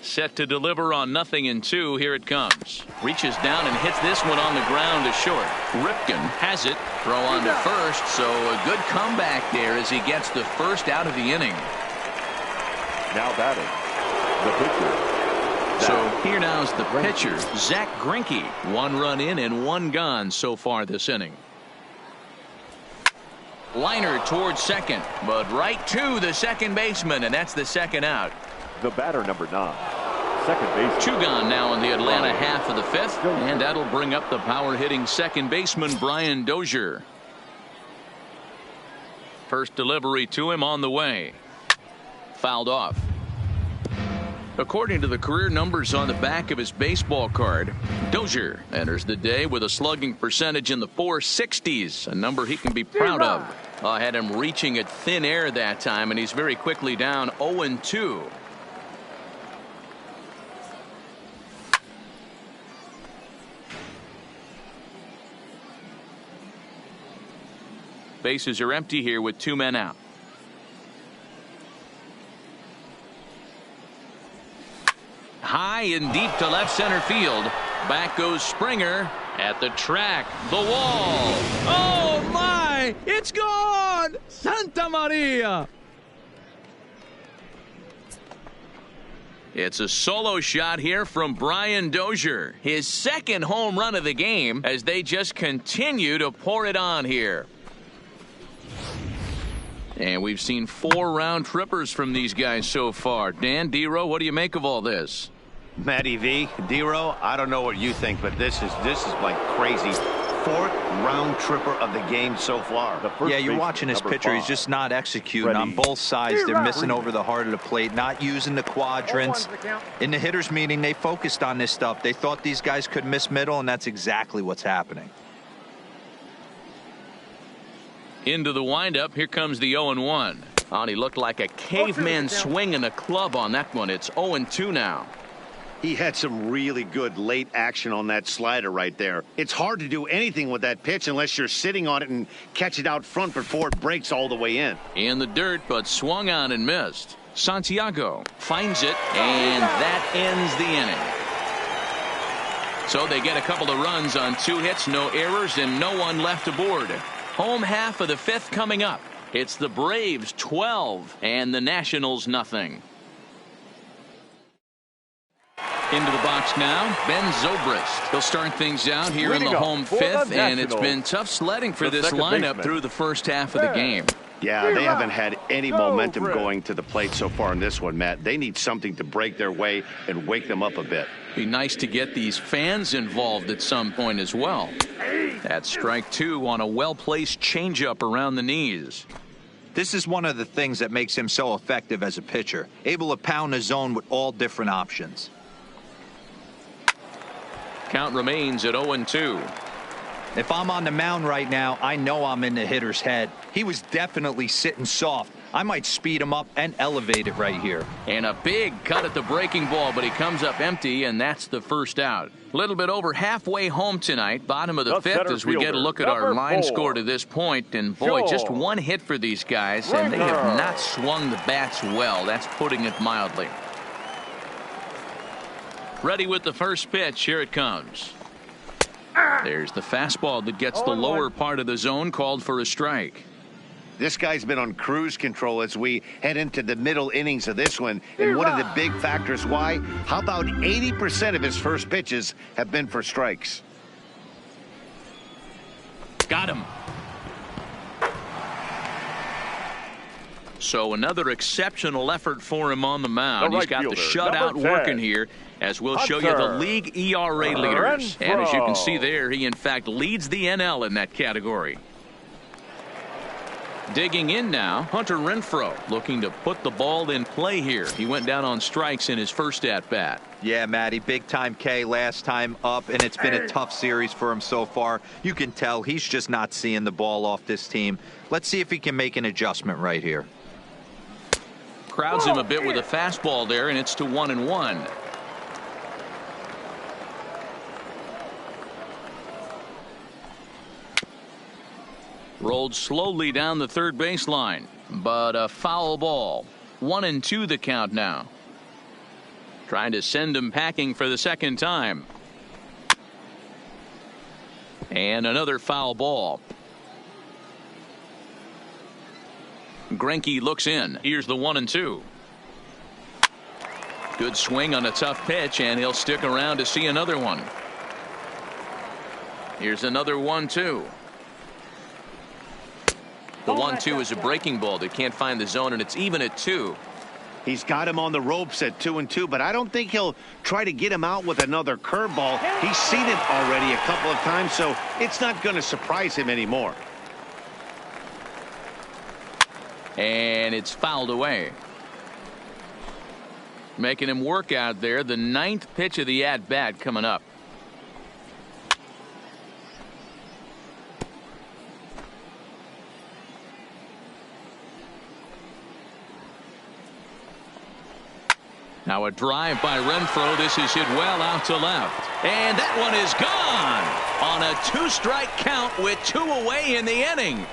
Set to deliver on 0-2. Here it comes. Reaches down and hits this one on the ground to short. Ripken has it. Throw on to first. So a good comeback there as he gets the first out of the inning. Now batting, the pitcher. So here now is the pitcher, Zach Greinke. 1 run in and 1 gone so far this inning. Liner towards second, but right to the second baseman, and that's the second out. The batter, number 9, second baseman. 2 gone now in the Atlanta half of the 5th, and that'll bring up the power-hitting second baseman Brian Dozier. First delivery to him on the way. Fouled off. According to the career numbers on the back of his baseball card, Dozier enters the day with a slugging percentage in the 460s, a number he can be proud of. Had him reaching at thin air that time, and he's very quickly down 0-2. Bases are empty here with 2 men out. High and deep to left center field. Back goes Springer at the track. The wall. Oh my! It's gone! Santa Maria! It's a solo shot here from Brian Dozier. His second home run of the game as they just continue to pour it on here. And we've seen 4 round trippers from these guys so far. Dan, D-Row, what do you make of all this? Matty V, D-Row, I don't know what you think, but this is like crazy. 4th round tripper of the game so far. Yeah, you're watching this pitcher. 5, He's just not executing Freddy on both sides. They're missing Freeman. over the heart of the plate, not using the quadrants. In the hitters meeting, they focused on this stuff. They thought these guys could miss middle, and that's exactly what's happening. Into the windup. Here comes the 0-1. And he looked like a caveman swinging a club on that one. It's 0-2 now. He had some really good late action on that slider right there. It's hard to do anything with that pitch unless you're sitting on it and catch it out front before it breaks all the way in. In the dirt, but swung on and missed. Santiago finds it, and that ends the inning. So they get a couple of runs on 2 hits, no errors, and no one left aboard. Home half of the 5th coming up. It's the Braves 12 and the Nationals nothing. Into the box now, Ben Zobrist. He'll start things out here in the home 5th, and it's been tough sledding for this lineup through the first half of the game. Yeah, they haven't had any momentum going to the plate so far in this one, Matt. They need something to break their way and wake them up a bit. Be nice to get these fans involved at some point as well. That's strike 2 on a well-placed changeup around the knees. This is one of the things that makes him so effective as a pitcher, able to pound the zone with all different options. Count remains at 0-2. If I'm on the mound right now, I know I'm in the hitter's head. He was definitely sitting soft. I might speed him up and elevate it right here. And a big cut at the breaking ball, but he comes up empty, and that's the first out. A little bit over halfway home tonight, bottom of the 5th, as we get a look at our line score to this point. And boy, just 1 hit for these guys, and they have not swung the bats well. That's putting it mildly. Ready with the first pitch. Here it comes. There's the fastball that gets the lower part of the zone, called for a strike. This guy's been on cruise control as we head into the middle innings of this one. And one of the big factors why, how about 80% of his first pitches have been for strikes? Got him. So another exceptional effort for him on the mound. The He's got the fielder, shutout number 10. working here, as we'll show you the league ERA leaders. And as you can see there, he in fact leads the NL in that category. Digging in now, Hunter Renfroe looking to put the ball in play here. He went down on strikes in his first at-bat. Yeah, Matty, big time K last time up, and it's been a tough series for him so far. You can tell he's just not seeing the ball off this team. Let's see if he can make an adjustment right here. Crowds him a bit with a fastball there, and it's to 1-1. Rolled slowly down the third baseline, but a foul ball. 1-2 the count now. Trying to send him packing for the second time. And another foul ball. Greinke looks in. Here's the 1-2. Good swing on a tough pitch, and he'll stick around to see another one. Here's another 1-2. The 1-2 is a breaking ball that can't find the zone, and it's even at 2. He's got him on the ropes at 2-2, but I don't think he'll try to get him out with another curveball. He's seen it already a couple of times, so it's not going to surprise him anymore. And it's fouled away. Making him work out there. The 9th pitch of the at-bat coming up. Now a drive by Renfroe. This is hit well out to left. And that one is gone on a 2-strike count with 2 away in the inning.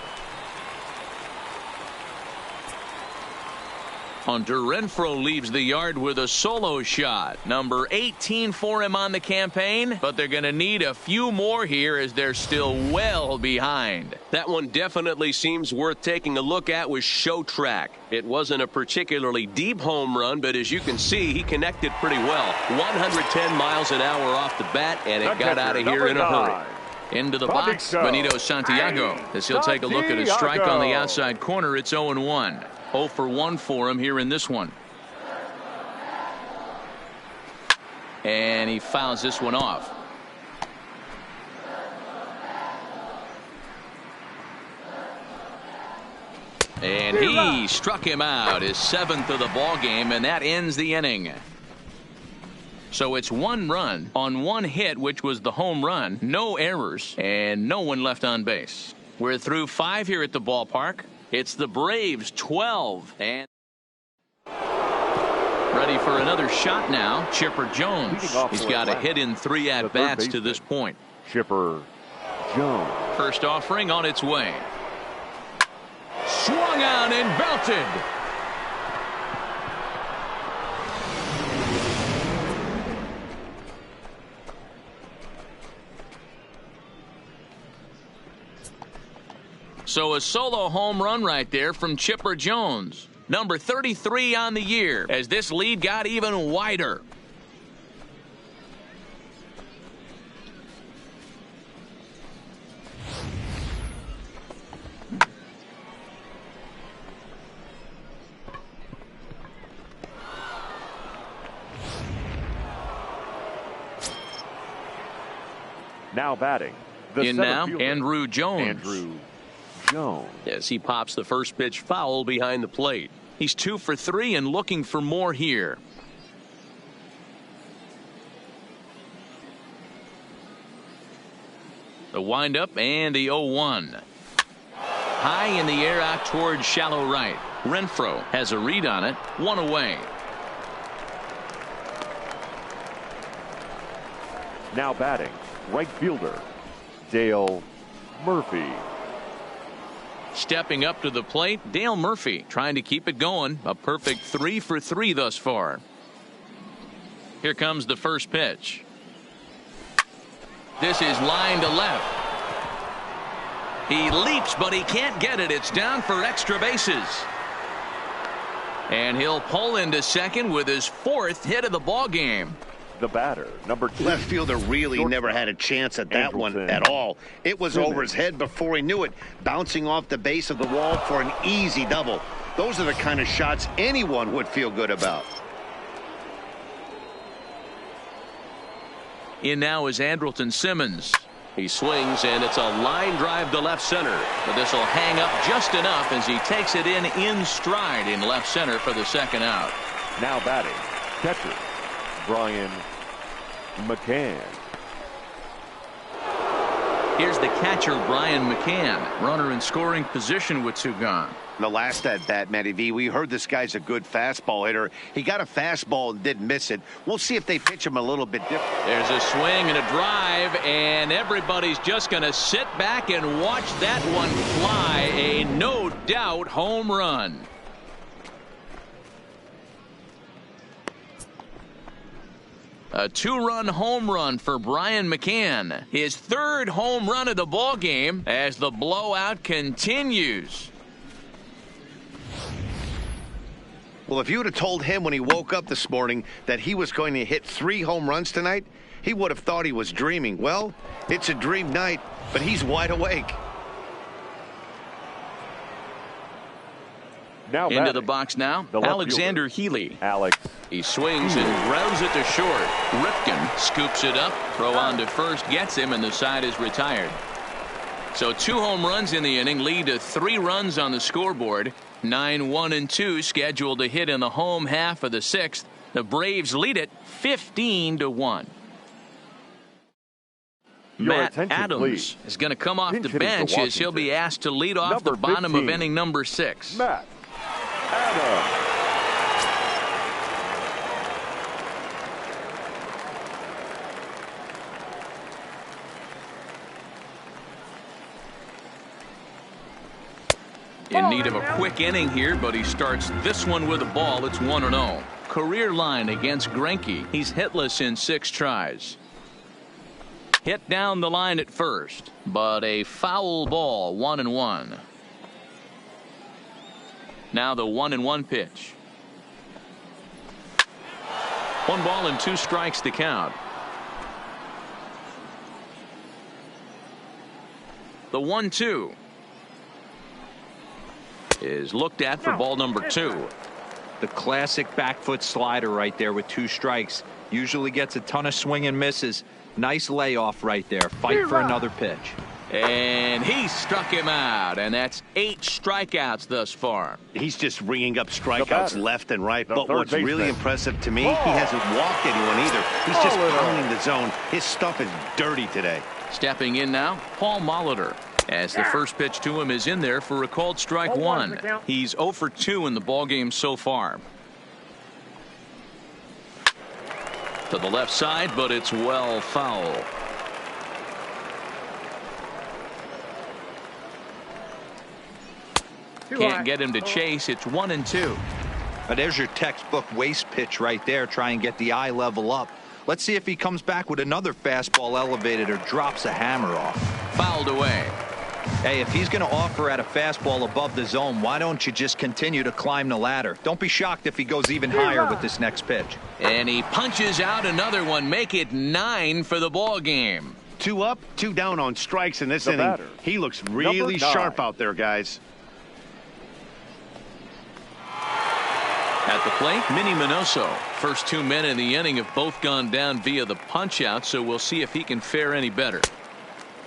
Hunter Renfroe leaves the yard with a solo shot. Number 18 for him on the campaign, but they're going to need a few more here as they're still well behind. That one definitely seems worth taking a look at with Show Track. It wasn't a particularly deep home run, but as you can see, he connected pretty well. 110 miles an hour off the bat, and it got out of here in a hurry. Into the box, Benito Santiago, as he'll take a look at a strike on the outside corner. It's 0-1. 0 for 1 for him here in this one. And he fouls this one off. And he struck him out, his 7th of the ball game, and that ends the inning. So it's 1 run on 1 hit, which was the home run, no errors, and no one left on base. We're through 5 here at the ballpark. It's the Braves 12, and ready for another shot now. Chipper Jones. He's got a hit in 3 at-bats to this point. Chipper Jones. First offering on its way. Swung on and belted. So a solo home run right there from Chipper Jones. Number 33 on the year as this lead got even wider. Now batting. In now, Andrew Jones. As he pops the first pitch foul behind the plate. He's 2 for 3 and looking for more here. The windup and the 0-1. High in the air out towards shallow right. Renfroe has a read on it. 1 away. Now batting, right fielder, Dale Murphy. Stepping up to the plate, Dale Murphy trying to keep it going. A perfect 3 for 3 thus far. Here comes the first pitch. This is line to left. He leaps, but he can't get it. It's down for extra bases. And he'll pull into second with his 4th hit of the ball game. The batter, number 2. Left fielder really never had a chance at that one at all. It was over his head before he knew it, bouncing off the base of the wall for an easy double. Those are the kind of shots anyone would feel good about. In now is Andrewton Simmons. He swings, and it's a line drive to left center. But this will hang up just enough as he takes it in stride in left center for the 2nd out. Now batting, catcher, Brian McCann. Here's the catcher, Brian McCann. Runner in scoring position with 2 gone. The last at bat, Matty V, we heard this guy's a good fastball hitter. He got a fastball and didn't miss it. We'll see if they pitch him a little bit different. There's a swing and a drive, and everybody's just going to sit back and watch that one fly. A no doubt home run. A 2-run home run for Brian McCann. His 3rd home run of the ball game as the blowout continues. Well, if you would have told him when he woke up this morning that he was going to hit 3 home runs tonight, he would have thought he was dreaming. Well, it's a dream night, but he's wide awake. Now Into batting, the box now, the left Alexander fielder, Healy. Alex. He swings and grounds it to short. Ripken scoops it up. Throw on to first gets him, and the side is retired. So 2 home runs in the inning lead to 3 runs on the scoreboard. 9-1-2 scheduled to hit in the home half of the 6th. The Braves lead it 15-1. Matt Adams please. is going to come off Pinch the hitting for bench as he'll be Washington. asked to lead off Number the bottom 15, of inning number 6. Matt Adams. In need of a quick inning here, but he starts this one with a ball. It's 1-0. Career line against Greinke. He's hitless in 6 tries. Hit down the line at first, but a foul ball. 1-1. Now the 1-1 pitch. 1 ball and 2 strikes to count. The 1-2 is looked at for ball number 2. The classic back foot slider right there with 2 strikes. Usually gets a ton of swing and misses. Nice layoff right there. Fight for another pitch. And he struck him out, and that's 8 strikeouts thus far. He's just ringing up strikeouts left and right. The But third what's really baseman. impressive to me, he hasn't walked anyone either. He's just pounding the zone. His stuff is dirty today. Stepping in now, Paul Molitor. As the first pitch to him is in there for a called strike 1. He's 0 for 2 in the ballgame so far. To the left side, but it's well foul. Can't get him to chase. It's 1-2. There's your textbook waste pitch right there. Try and get the eye level up. Let's see if he comes back with another fastball elevated or drops a hammer off. Fouled away. Hey, if he's going to offer at a fastball above the zone, why don't you just continue to climb the ladder? Don't be shocked if he goes even higher with this next pitch. And he punches out another one. Make it 9 for the ball game. 2 up, 2 down on strikes in this The inning. batter, He looks really number 9. sharp out there, guys. At the plate, Minnie Minoso. First 2 men in the inning have both gone down via the punch out, so we'll see if he can fare any better.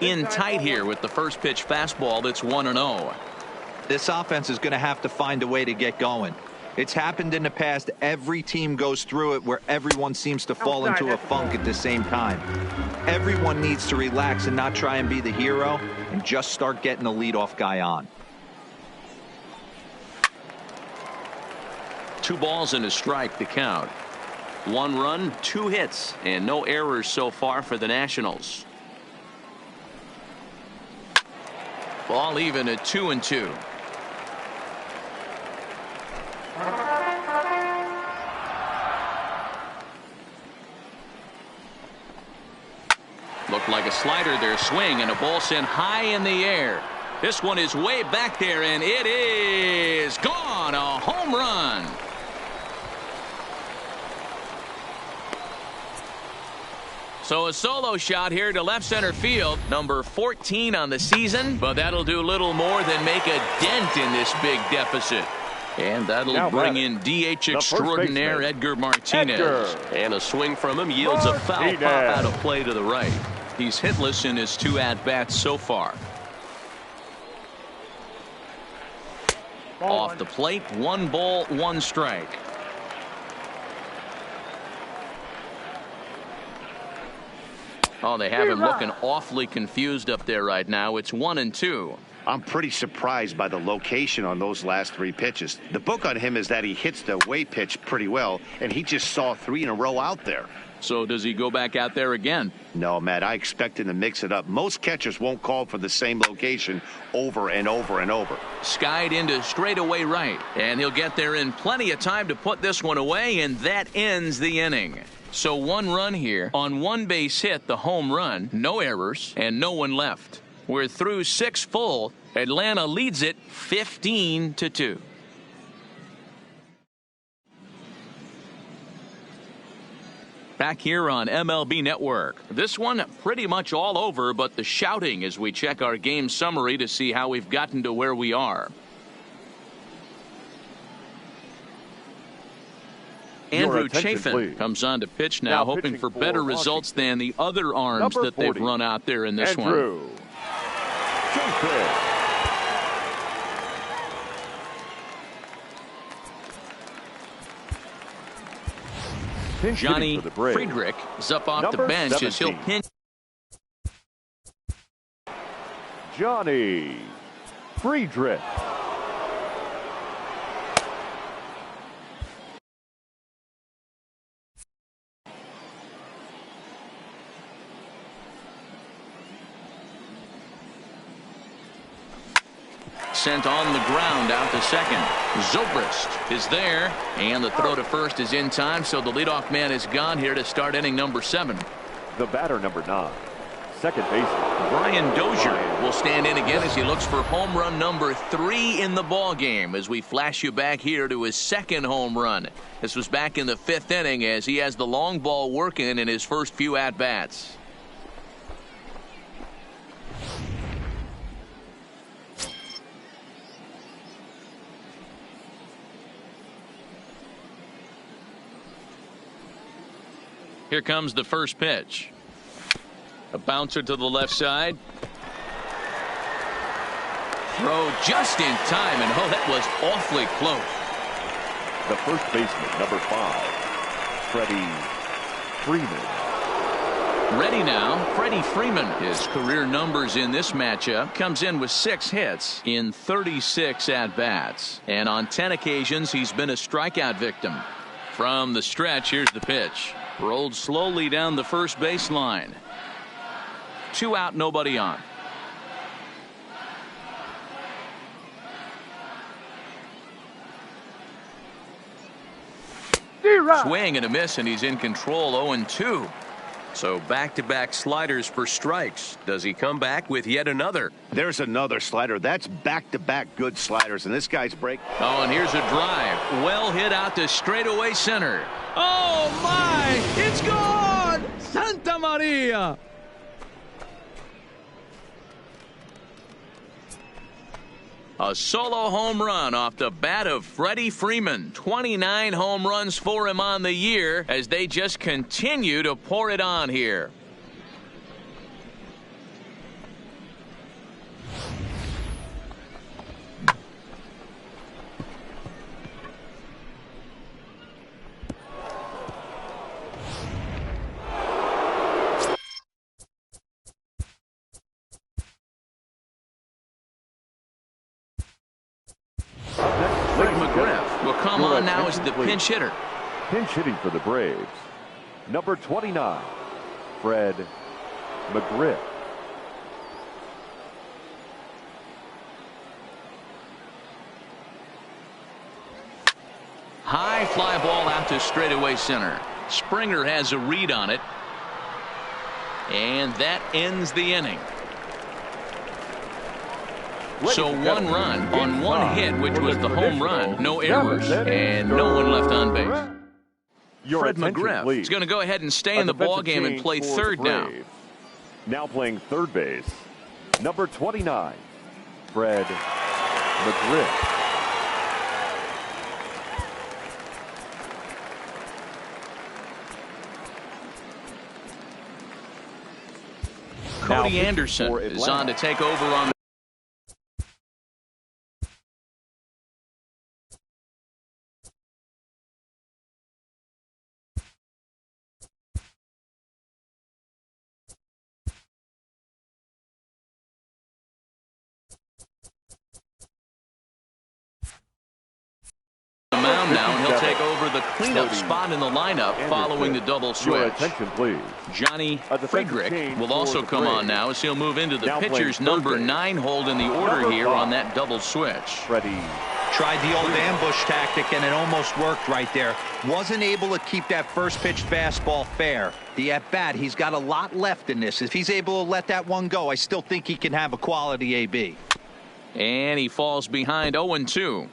In tight here with the first pitch fastball. That's 1-0. This offense is going to have to find a way to get going. It's happened in the past. Every team goes through it where everyone seems to fall into a funk at the same time. Everyone needs to relax and not try and be the hero and just start getting the leadoff guy on. 2 balls and a strike to count. 1 run, 2 hits, and no errors so far for the Nationals. Ball even at 2-2. Looked like a slider there. Swing and a ball sent high in the air. This one is way back there, and it is gone. A home run. So a solo shot here to left center field. Number 14 on the season, but that'll do little more than make a dent in this big deficit. And that'll Now bring batting, in DH the first extraordinaire baseman, Edgar Martinez. Edgar. And a swing from him yields a foul Martinez. pop out of play to the right. He's hitless in his 2 at-bats so far. Off the plate, 1 ball, 1 strike. Oh, they have him looking awfully confused up there right now. It's 1-2. I'm pretty surprised by the location on those last 3 pitches. The book on him is that he hits the away pitch pretty well, and he just saw 3 in a row out there. So does he go back out there again? No, Matt, I expect him to mix it up. Most catchers won't call for the same location over and over and over. Skied into straightaway right, and he'll get there in plenty of time to put this one away, and that ends the inning. So 1 run here on 1 base hit, the home run, no errors, and no one left. We're through 6 full. Atlanta leads it 15-2. Back here on MLB Network. This one pretty much all over, but the shouting as we check our game summary to see how we've gotten to where we are. Andrew Chafin comes on to pitch now hoping for better results than the other arms that they've run out there in this one. Johnny Friedrich is up off the bench as he'll pinch. Johnny Friedrich. Sent on the ground out to second. Zobrist is there, and the throw to first is in time, so the leadoff man is gone here to start inning number 7. The batter, number 9, second baseman Brian Dozier will stand in again as he looks for home run number 3 in the ball game as we flash you back here to his second home run. This was back in the 5th inning as he has the long ball working in his first few at-bats. Here comes the first pitch. A bouncer to the left side. Throw just in time, and oh, that was awfully close. The first baseman, number 5, Freddy Freeman. Ready now, Freddy Freeman. His career numbers in this matchup comes in with 6 hits in 36 at-bats. And on 10 occasions, he's been a strikeout victim. From the stretch, here's the pitch. Rolled slowly down the first baseline. 2 out, nobody on. Swing and a miss, and he's in control. 0-2. So back-to-back sliders for strikes. Does he come back with yet another? There's another slider. That's back-to-back good sliders, and this guy's break. Oh, and here's a drive. Well hit out to straightaway center. Oh, my! It's gone! Santa Maria! A solo home run off the bat of Freddy Freeman. 29 home runs for him on the year as they just continue to pour it on here. Come on now as the pinch hitter. Pinch hitting for the Braves, number 29, Fred McGriff. High fly ball out to straightaway center. Springer has a read on it, and that ends the inning. So 1 run on 1 hit, which was the home run. No errors and no one left on base. Fred McGriff is going to go ahead and stay in the ball game and play third now. Now playing third base, number 29, Fred McGriff. Cody Anderson is on to take over on the mound now, and he'll take over the cleanup spot in the lineup following the double switch. Attention, please. Johnny Friedrich will also come on now as he'll move into the pitcher's number 9 hold in the order here on that double switch. Freddy tried the old ambush tactic, and it almost worked right there. Wasn't able to keep that first pitch fastball fair. The at-bat, he's got a lot left in this. If he's able to let that one go, I still think he can have a quality AB. And he falls behind 0-2.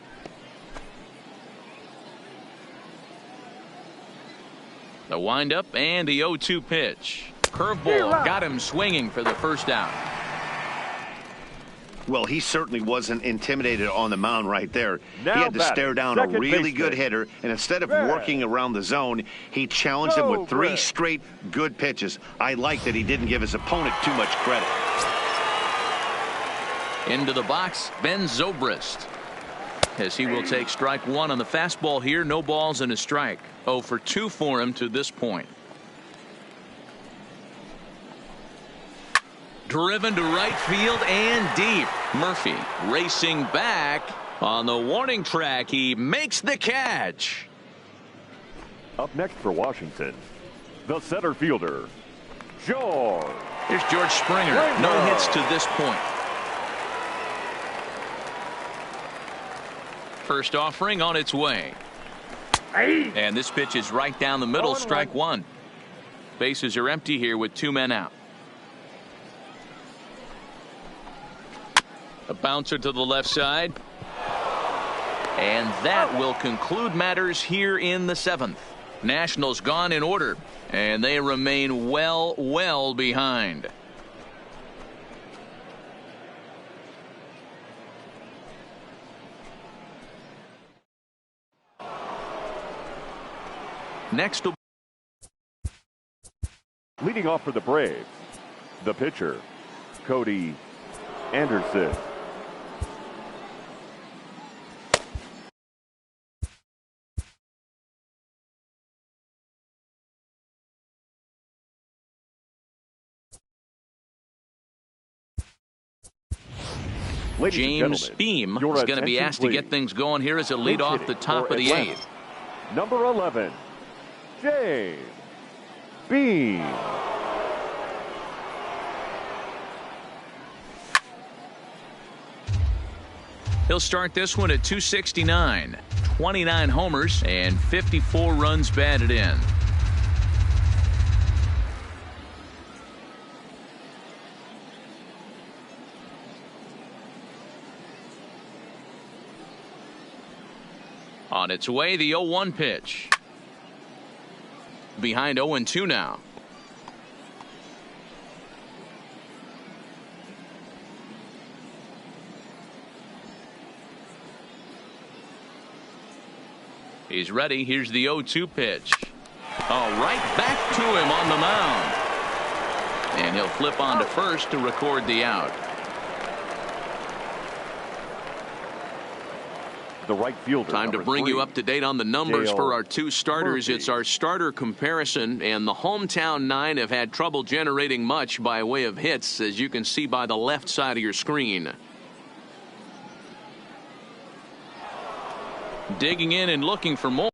The windup and the 0-2 pitch. Curveball got him swinging for the first out. Well, he certainly wasn't intimidated on the mound right there. Now he had to stare down a really good baseman. hitter, and instead of working around the zone, he challenged him with 3 straight good pitches. I like that he didn't give his opponent too much credit. Into the box, Ben Zobrist, as he will take strike 1 on the fastball here. No balls and a strike. 0 for 2 for him to this point. Driven to right field and deep. Murphy racing back on the warning track. He makes the catch. Up next for Washington, the center fielder, George. Here's George Springer. No hits to this point. First offering on its way. And this pitch is right down the middle. Strike 1. Bases are empty here with 2 men out. A bouncer to the left side. And that will conclude matters here in the 7th. Nationals gone in order, and they remain well behind. Next, Leading off for the Braves, the pitcher, Cody Anderson. James Beam is going to be asked to get things going here as a lead off the top of the 8th. Number 11, James Beam. He'll start this one at 269. 29 homers and 54 runs batted in. On its way, the 0-1 pitch. Behind 0-2 now. He's ready. Here's the 0-2 pitch. Oh, right back to him on the mound. And he'll flip on to first to record the out. The right fielder. Time to bring you up to date on the numbers for our 2 starters. It's our starter comparison, and the hometown 9 have had trouble generating much by way of hits, as you can see by the left side of your screen. Digging in and looking for more.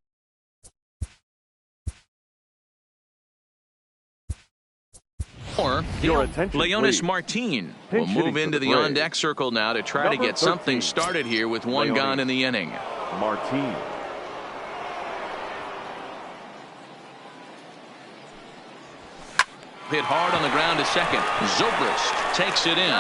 Leonis Martin will move into the on-deck circle now to try to get something started here with 1 gone in the inning. Martin. Hit hard on the ground to second. Zobrist takes it in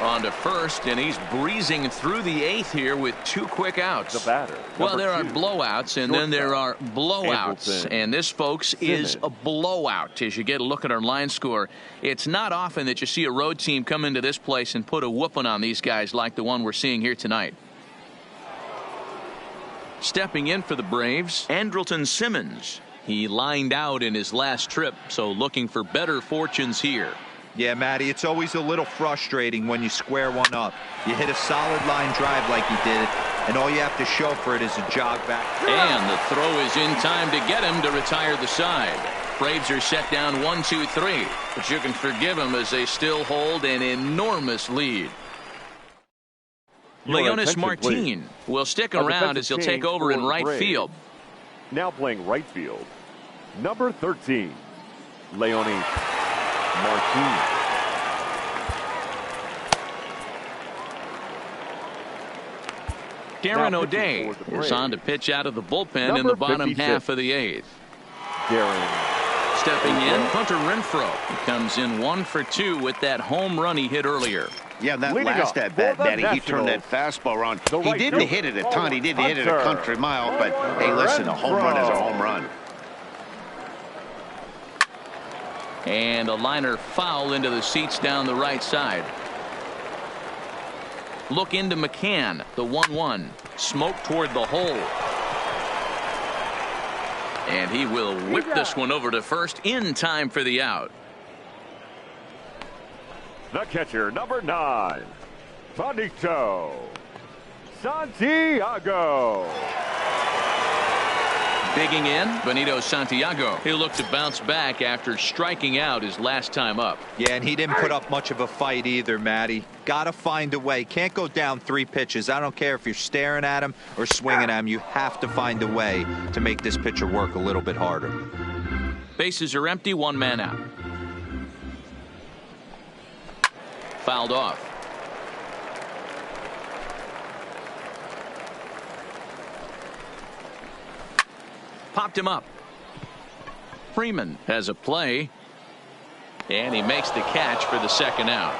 on to first, and he's breezing through the 8th here with 2 quick outs. The batter. Well, there are blowouts, and then there are blowouts. And this, folks, is a blowout. As you get a look at our line score, it's not often that you see a road team come into this place and put a whooping on these guys like the one we're seeing here tonight. Stepping in for the Braves, Andrewton Simmons. He lined out in his last trip, so looking for better fortunes here. Yeah, Matty, it's always a little frustrating when you square one up. You hit a solid line drive like he did, and all you have to show for it is a jog back. And the throw is in time to get him to retire the side. Braves are set down 1-2-3, but you can forgive them as they still hold an enormous lead. Leonis Martin will stick around as he'll take over in right field. Now playing right field, number 13, Leonis Martin. Darren O'Day is on to pitch out of the bullpen in the bottom half of the 8th. Stepping in, Hunter Renfroe. He comes in 1 for 2 with that home run he hit earlier. Yeah, that last at bat, Matty, he turned that fastball around. He didn't hit it a ton. He didn't hit it a country mile, but hey, listen, a home run is a home run. And a liner foul into the seats down the right side. Look into McCann, the 1-1. Smoke toward the hole. And he will whip this one over to first in time for the out. The catcher, number 9, Benito Santiago. Digging in, Benito Santiago. He'll look to bounce back after striking out his last time up. Yeah, and he didn't put up much of a fight either, Matty. Got to find a way. Can't go down 3 pitches. I don't care if you're staring at him or swinging at him. You have to find a way to make this pitcher work a little bit harder. Bases are empty, 1 man out. Fouled off. Popped him up. Freeman has a play. And he makes the catch for the second out.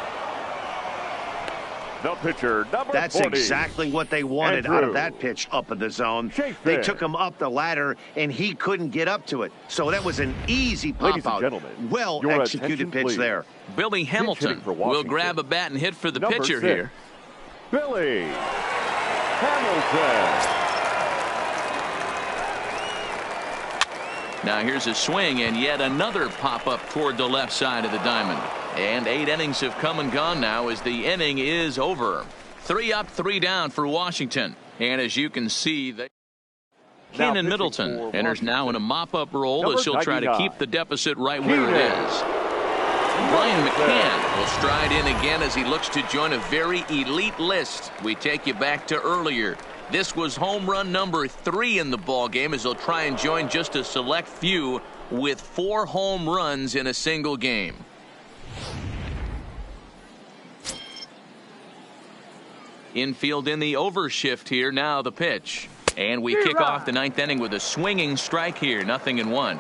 The pitcher, number That's 40. exactly what they wanted out of that pitch up in the zone. They took him up the ladder, and he couldn't get up to it. So that was an easy pop-out. Well executed pitch there. Billy Hamilton will grab a bat and hit for the number pitcher 6, here. Billy Hamilton. Now here's a swing and yet another pop-up toward the left side of the diamond. And 8 innings have come and gone now as the inning is over. 3 up, 3 down for Washington. And as you can see, Keenan Middleton enters now in a mop-up role as he'll try to keep the deficit right where it is. Brian McCann will stride in again as he looks to join a very elite list. We take you back to earlier. This was home run number 3 in the ball game as he'll try and join just a select few with 4 home runs in a single game. Infield in the overshift here. Now the pitch. And we kick off the 9th inning with a swinging strike here. 0-1.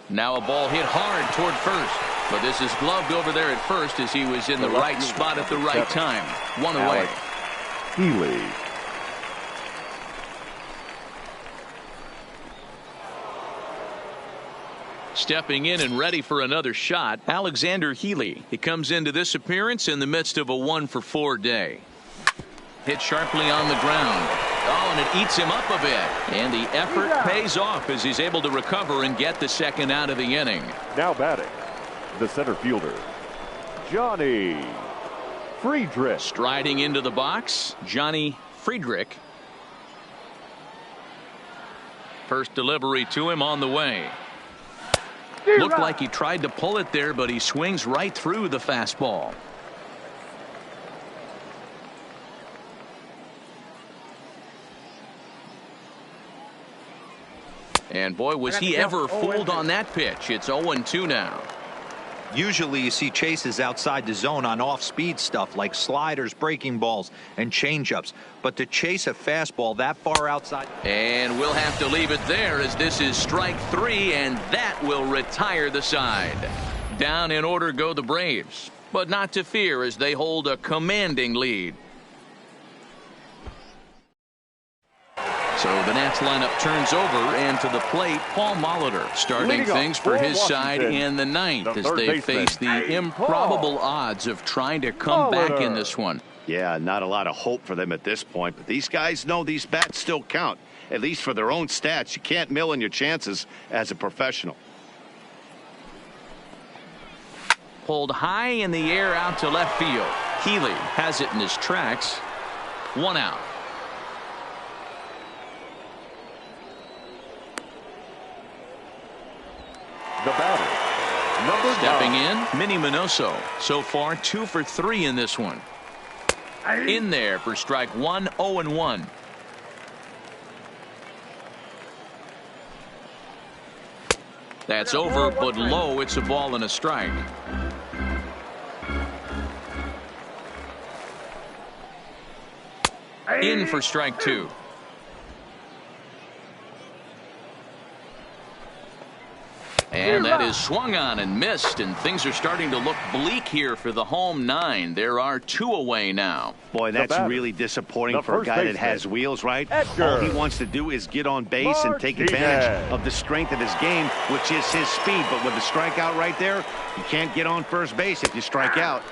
Now a ball hit hard toward first. But this is gloved over there at first as he was in the right spot at the right time. 1 away. Healy. Stepping in and ready for another shot, Alexander Healy. He comes into this appearance in the midst of a 1-for-4 day. Hit sharply on the ground. Oh, and it eats him up a bit. And the effort pays off as he's able to recover and get the second out of the inning. Now batting, the center fielder, Johnny Friedrich. Striding into the box, Johnny Friedrich. First delivery to him on the way. Looked like he tried to pull it there, but he swings right through the fastball. And boy, was he ever fooled on that pitch. It's 0-2 now. Usually you see chases outside the zone on off-speed stuff like sliders, breaking balls, and changeups. But to chase a fastball that far outside. And we'll have to leave it there as this is strike 3, and that will retire the side. Down in order go the Braves, but not to fear as they hold a commanding lead. So the Nats lineup turns over, and to the plate, Paul Molitor starting things for his side in the 9th as they face the improbable odds of trying to come back in this one. Yeah, not a lot of hope for them at this point, but these guys know these bats still count, at least for their own stats. You can't mill in your chances as a professional. Pulled high in the air out to left field. Healy has it in his tracks. 1 out. The batter, number Stepping 9. in, Minnie Minoso. So far 2 for 3 in this one. In there for strike 1, 0-1. That's over, but low. It's a ball and a strike. In for strike 2. And that is swung on and missed, and things are starting to look bleak here for the home 9. There are 2 away now. Boy, that's really disappointing for a guy that has wheels, right? All he wants to do is get on base and take advantage of the strength of his game, which is his speed. But with the strikeout right there, you can't get on first base if you strike out.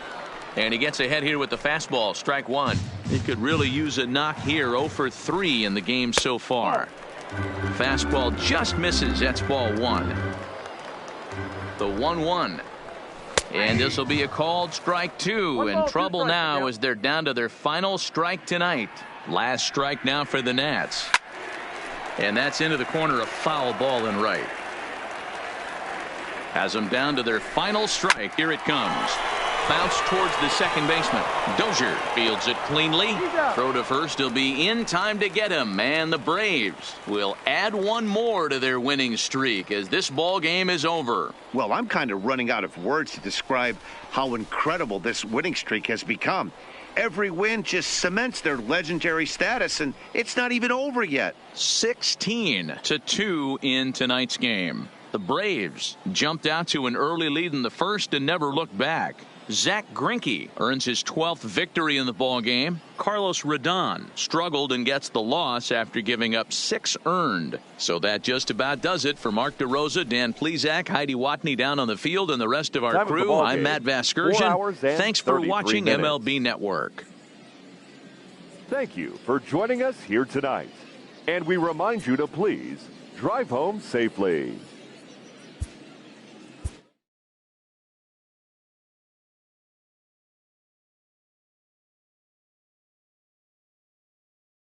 And he gets ahead here with the fastball, strike 1. He could really use a knock here. 0 for 3 in the game so far. Fastball just misses. That's ball 1. The 1-1. And this will be a called strike 2. In trouble now as they're down to their final strike tonight. Last strike now for the Nats. And that's into the corner, a foul ball in right. Has them down to their final strike. Here it comes. Bounce towards the second baseman. Dozier fields it cleanly. Throw to first. He'll be in time to get him. And the Braves will add 1 more to their winning streak as this ball game is over. Well, I'm kind of running out of words to describe how incredible this winning streak has become. Every win just cements their legendary status, and it's not even over yet. 16-2 in tonight's game. The Braves jumped out to an early lead in the first and never looked back. Zach Greinke earns his 12th victory in the ball game. Carlos Rodon struggled and gets the loss after giving up 6 earned. So that just about does it for Mark DeRosa, Dan Plesac, Heidi Watney down on the field, and the rest of our crew. I'm Matt Vasgersian. Thanks for watching MLB Network. Thank you for joining us here tonight. And we remind you to please drive home safely.